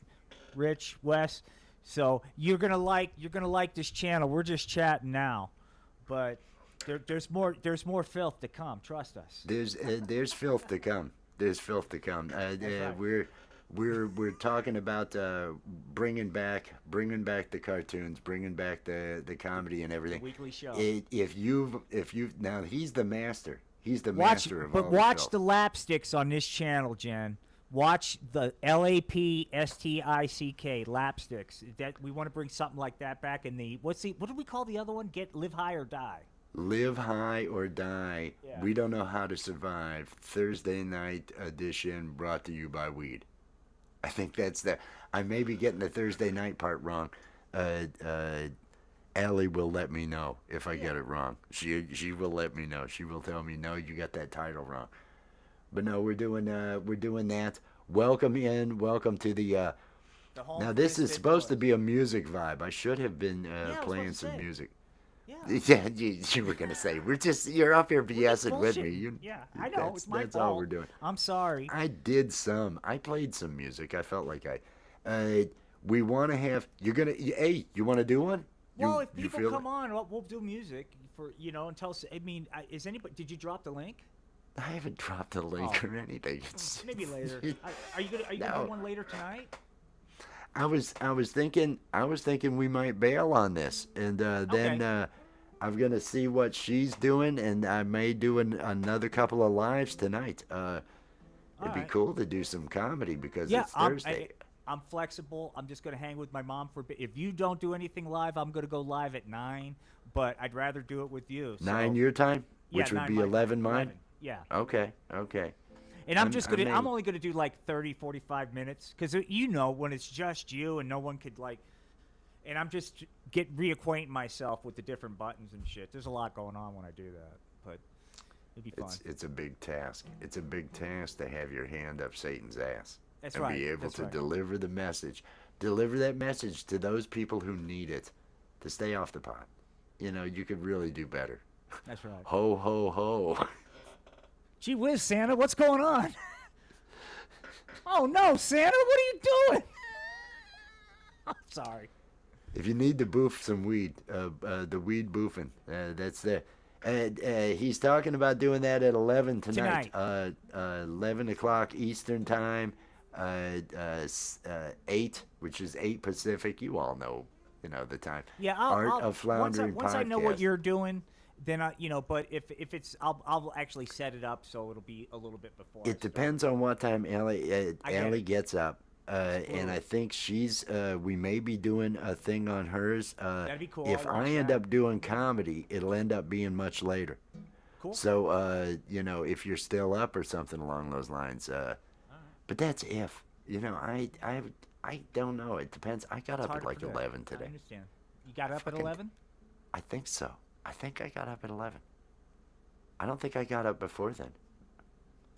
Rich West. So you're gonna like this channel. We're just chatting now, but there's more filth to come. Trust us. There's filth to come. There's filth to come. right. We're talking about bringing back the cartoons, bringing back the comedy and everything. The weekly show. If you've now, he's the master. He's the master of all the watch filth. the lapsticks on this channel, Jen. Watch the LAPSTICK lapsticks. That we want to bring something like that back in the what do we call the other one? Live high or die. Live high or die. Yeah. We don't know how to survive. Thursday night edition brought to you by weed. I think that's the. I may be getting the Thursday night part wrong. Allie will let me know if I get it wrong. She will let me know. She will tell me, no, you got that title wrong. But no, we're doing that. Welcome to the. The Now this is supposed to be a music vibe. I should have been I was playing about to some say. music. Yeah. Yeah, you were gonna say you're up here BSing with me. Bullshitting. I know. It's my that's fault. all we're doing. I'm sorry. I played some music. I felt like we want to have. Hey, you want to do one? Well, if you people feel come on, we'll do music for until. I mean, is anybody? Did you drop the link? I haven't dropped a link Oh. or anything. It's- Maybe later. Are you gonna No. do one later tonight? I was thinking we might bail on this, and then Okay. I'm gonna see what she's doing, and I may do another couple of lives tonight. It'd be Alright. cool to do some comedy because Yeah, it's Thursday. I'm flexible. I'm just gonna hang with my mom for a bit. If you don't do anything live, I'm gonna go live at 9. But I'd rather do it with you. So, 9 your time, which would 9 be my time, 11 mine. 11, Yeah. Okay. And I'm only gonna do like 30-45 minutes because when it's just you and no one could and I'm just reacquainting myself with the different buttons and shit. There's a lot going on when I do that, but it'd be fun. It's a big task. It's a big task to have your hand up Satan's ass That's and right. be able That's to right. deliver the message. Deliver that message to those people who need it to stay off the pot. You could really do better. That's right. Ho, ho, ho. Gee whiz, Santa, what's going on? Oh no, Santa, what are you doing? I'm sorry. If you need to boof some weed, the weed boofing, that's there. He's talking about doing that at 11 tonight. 11 o'clock Eastern time, 8, which is 8 Pacific. You all know, the time. Yeah, Art of Floundering once I know what podcast. you're doing, then but if it's I'll actually set it up so it'll be a little bit before. I It start. depends on what time Allie I get it. gets up. And I think she's. We may be doing a thing on hers. That'd be cool. If I'll watch I end that. up doing comedy, it'll end up being much later. Cool. So, if you're still up or something along those lines. But that's if. I don't know. It depends. I got It's up hard at to like predict. 11 I today. understand. You got up at Fucking- 11? I think so. I think I got up at 11. I don't think I got up before then.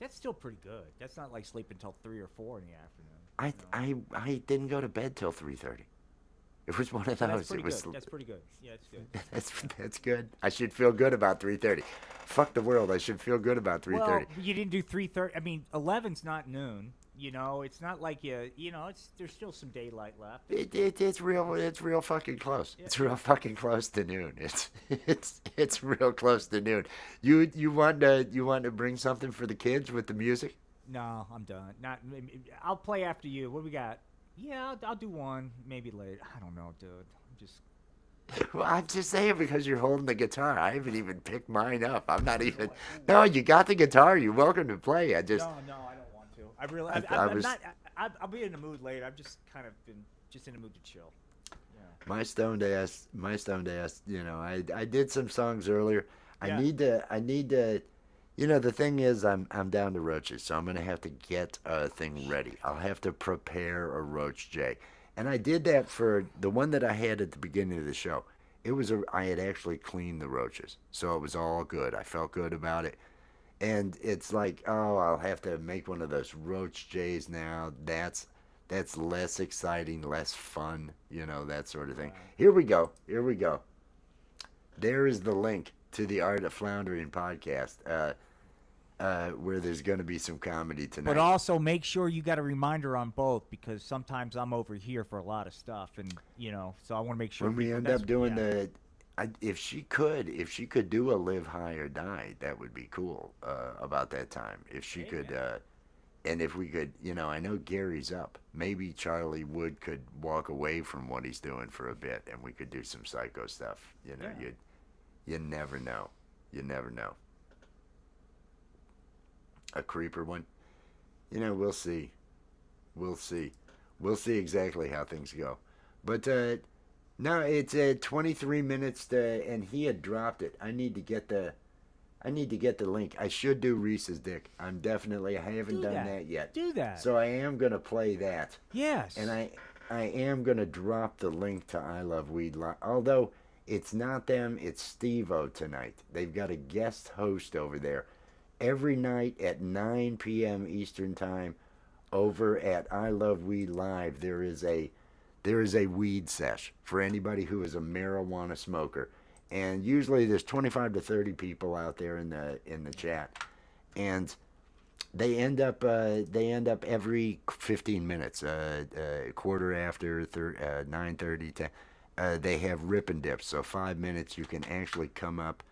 That's still pretty good. That's not like sleeping until 3 or 4 in the afternoon. I didn't go to bed till 3:30. It was one of So that's those. pretty It was. good. That's pretty good. Yeah, it's good. That's good. I should feel good about 3:30. Fuck the world. I should feel good about 3:30. Well, you didn't do 3:30. I mean, 11's not noon. You know, it's not like there's still some daylight left. It's real fucking close. It's real fucking close to noon. It's real close to noon. You want to bring something for the kids with the music? No, I'm done. Not. I'll play after you. What we got? Yeah, I'll do one maybe later. I don't know, dude. I'm just. Well, I'm just saying because you're holding the guitar. I haven't even picked mine up. I'm not even. No, you got the guitar. You're welcome to play. I just. No, I don't want to. I really. I I'm was- not. I'll be in the mood later. I've just kind of been just in the mood to chill. Yeah. My stoned ass. You know, I did some songs earlier. Yeah. I need to. You know, the thing is, I'm down to roaches, so I'm gonna have to get a thing ready. I'll have to prepare a roach J, and I did that for the one that I had at the beginning of the show. I had actually cleaned the roaches, so it was all good. I felt good about it, and it's like, oh, I'll have to make one of those roach J's now. That's less exciting, less fun, you know, that sort of thing. Here we go. There is the link to the Art of Floundering podcast, where there's going to be some comedy tonight. But also make sure you got a reminder on both because sometimes I'm over here for a lot of stuff, and so I want to make sure when we end that's- up doing yeah. if she could do a Live High or Die, that would be cool. About that time, if she could, and if we could, I know Gary's up. Maybe Charlie Wood could walk away from what he's doing for a bit, and we could do some psycho stuff. You never know. You never know. A creeper one. We'll see. We'll see exactly how things go. But no, it's 23 minutes and he had dropped it. I need to get the link. I should do Reese's Dick. I haven't done that yet. Do that. So I am gonna play that. Yes. And I am gonna drop the link to I Love Weed although it's not them, it's Steve-O tonight. They've got a guest host over there. Every night at 9 p.m. Eastern Time over at I Love Weed Live, there is a weed sesh for anybody who is a marijuana smoker. And usually there's 25 to 30 people out there in the chat. And they end up every 15 minutes, quarter after 9:30, 10. They have rip and dips, so 5 minutes you can actually come up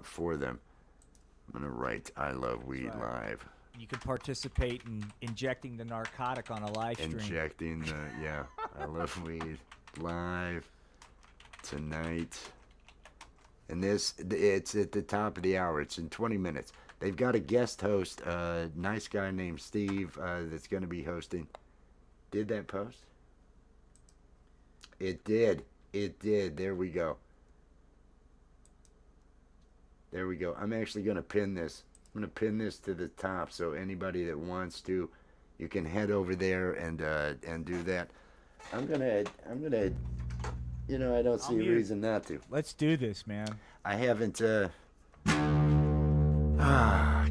for them. I'm gonna write I Love Weed Live. You can participate in injecting the narcotic on a live stream. Injecting I Love Weed Live tonight. And it's at the top of the hour. It's in 20 minutes. They've got a guest host, a nice guy named Steve, that's gonna be hosting. Did that post? It did. There we go. I'm actually going to pin this. I'm going to pin this to the top so anybody that wants to, you can head over there and do that. I'm going to I don't see a reason not to. Let's do this, man. I haven't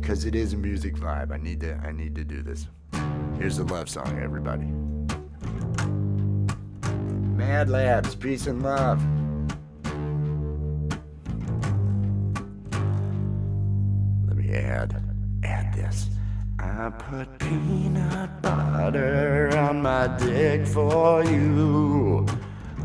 cuz it is a music vibe. I need to do this. Here's the love song, everybody. Mad Labs, peace and love. Add this. I put peanut butter on my dick for you.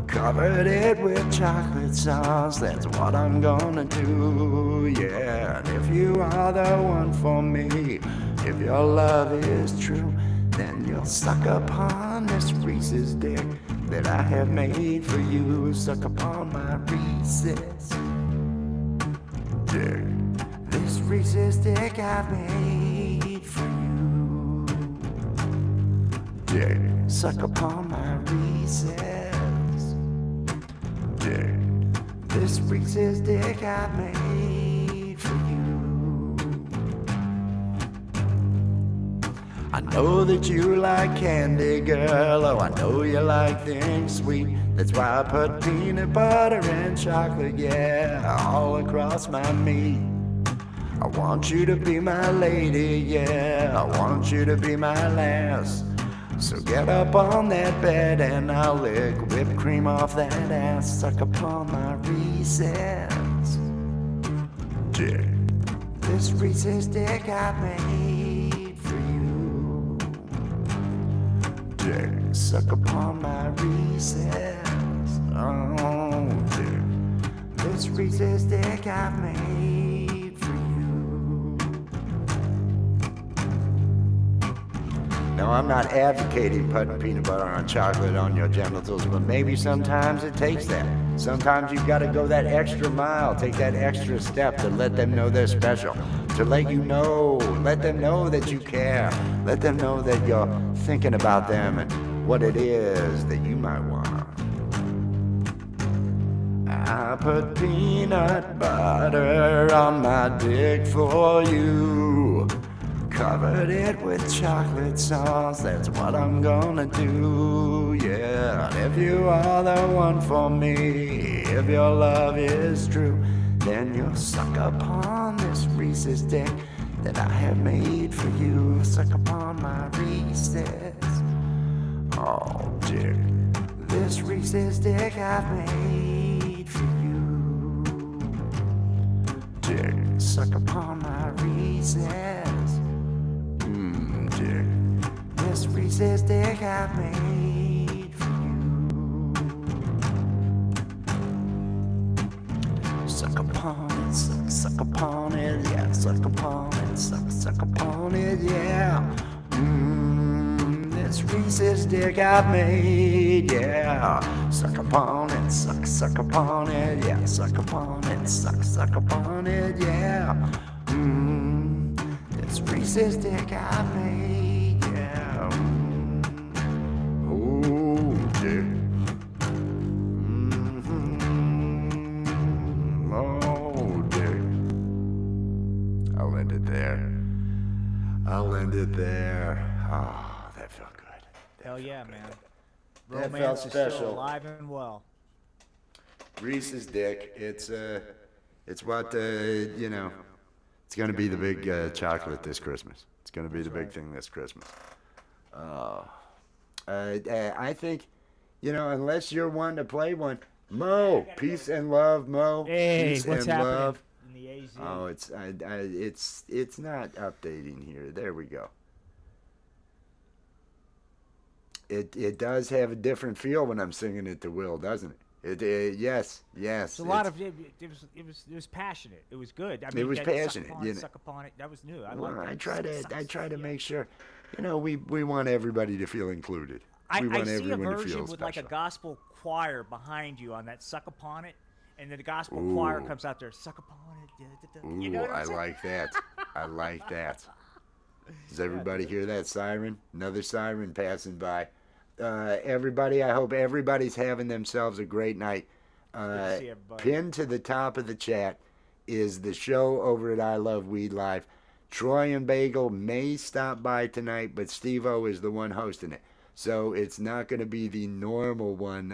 Covered it with chocolate sauce, that's what I'm gonna do. Yeah, and if you are the one for me, if your love is true, then you'll suck upon this Reese's dick that I have made for you. Suck upon my Reese's dick. This Reese's dick I've made for you. Dick, suck upon my Reese's dick. This Reese's dick I've made for you. I know that you like candy, girl. Oh, I know you like things sweet. That's why I put peanut butter and chocolate, yeah, all across my meat. I want you to be my lady, yeah. I want you to be my lass. So get up on that bed and I'll lick whipped cream off that ass. Suck upon my Reese's dick. This Reese's dick I made for you. Dick, suck upon my Reese's. Oh, dick. This Reese's dick I've made for you. Now, I'm not advocating putting peanut butter on chocolate on your genitals, but maybe sometimes it takes that. Sometimes you've got to go that extra mile, take that extra step to let them know they're special, to let you know, let them know that you care, let them know that you're thinking about them and what it is that you might want. I put peanut butter on my dick for you. Covered it with chocolate sauce, that's what I'm gonna do, yeah. And if you are the one for me, if your love is true, then you'll suck upon this Reese's dick that I have made for you. Suck upon my Reese's. Oh, dick. This Reese's dick I've made for you. Dick, suck upon my Reese's. Dick. This Reese's dick I've made for you. Suck upon it, suck upon it, yeah. Suck upon it, suck upon it, yeah. This Reese's dick I've made, yeah. Suck upon it, suck upon it, yeah. Suck upon it, suck upon it, yeah. This Reese's dick I've made, yeah. Oh, dick. Oh, dick. I'll end it there. I'll end it there. Ah, that felt good. Hell yeah, man. That felt Romance is special. still alive and well. Reese's dick. It's what you know. It's gonna be the big chocolate this Christmas. It's gonna be the big thing this Christmas. I think, you know, unless you're one to play one, Mo, peace and love, Mo. Hey, peace what's and happening love. in the AZ? Oh, it's not updating here. There we go. It does have a different feel when I'm singing it to Will, doesn't it? Yes. It's a lot of it was passionate. It was good. I mean, was that passionate, Suck upon, you know. Suck upon it. That was new. I Well, like that. I try to make sure, you know, we want everybody to feel included. I We want see a everyone to version feel with like a special. gospel choir behind you on that "Suck Upon It," and then the gospel choir Ooh. comes out there, "Suck Upon It." Ooh, You know what I'm I saying? like that. I like that. Does everybody hear that siren? Another siren passing by. Everybody, I hope everybody's having themselves a great night. to see everybody. Pinned to the top of the chat is the show over at I Love Weed Live. Troy and Bagel may stop by tonight, but Steve-O is the one hosting it. So it's not going to be the normal one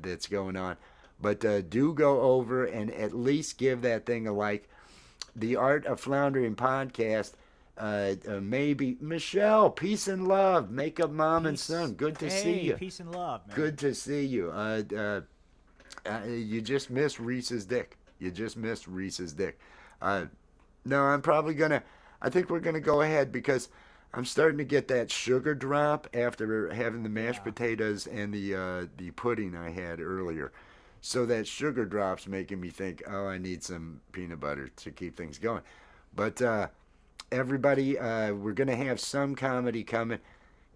that's going on. But do go over and at least give that thing a like. The Art of Floundering podcast. Maybe Michelle, peace and love, makeup mom and Peace. son. Good to Hey, see you. Peace and love, man. Good to see you. You just missed Reese's dick. You just missed Reese's dick. No, I'm probably gonna. I think we're gonna go ahead because I'm starting to get that sugar drop after having the mashed potatoes and the pudding I had earlier. So that sugar drop's making me think, oh, I need some peanut butter to keep things going. But everybody, we're going to have some comedy coming.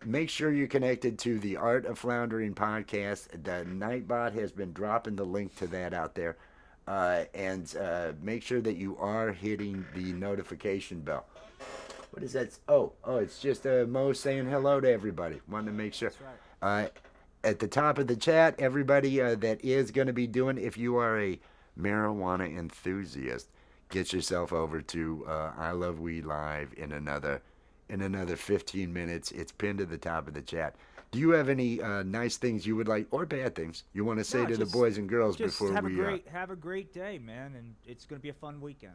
Make sure you're connected to the Art of Floundering podcast. The Nightbot has been dropping the link to that out there. And make sure that you are hitting the notification bell. What is that? Oh, it's just Mo saying hello to everybody. Wanted to make sure. That's right. At the top of the chat, everybody that is going to be doing, if you are a marijuana enthusiast, get yourself over to I Love Weed Live in another 15 minutes. It's pinned to the top of the chat. Do you have any nice things you would like, or bad things you want to say to the boys and girls just before have we? Have a great day, man, and it's going to be a fun weekend.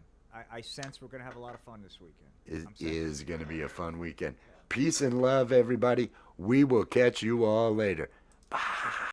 I sense we're going to have a lot of fun this weekend. It is going to be a fun weekend. Peace and love, everybody. We will catch you all later.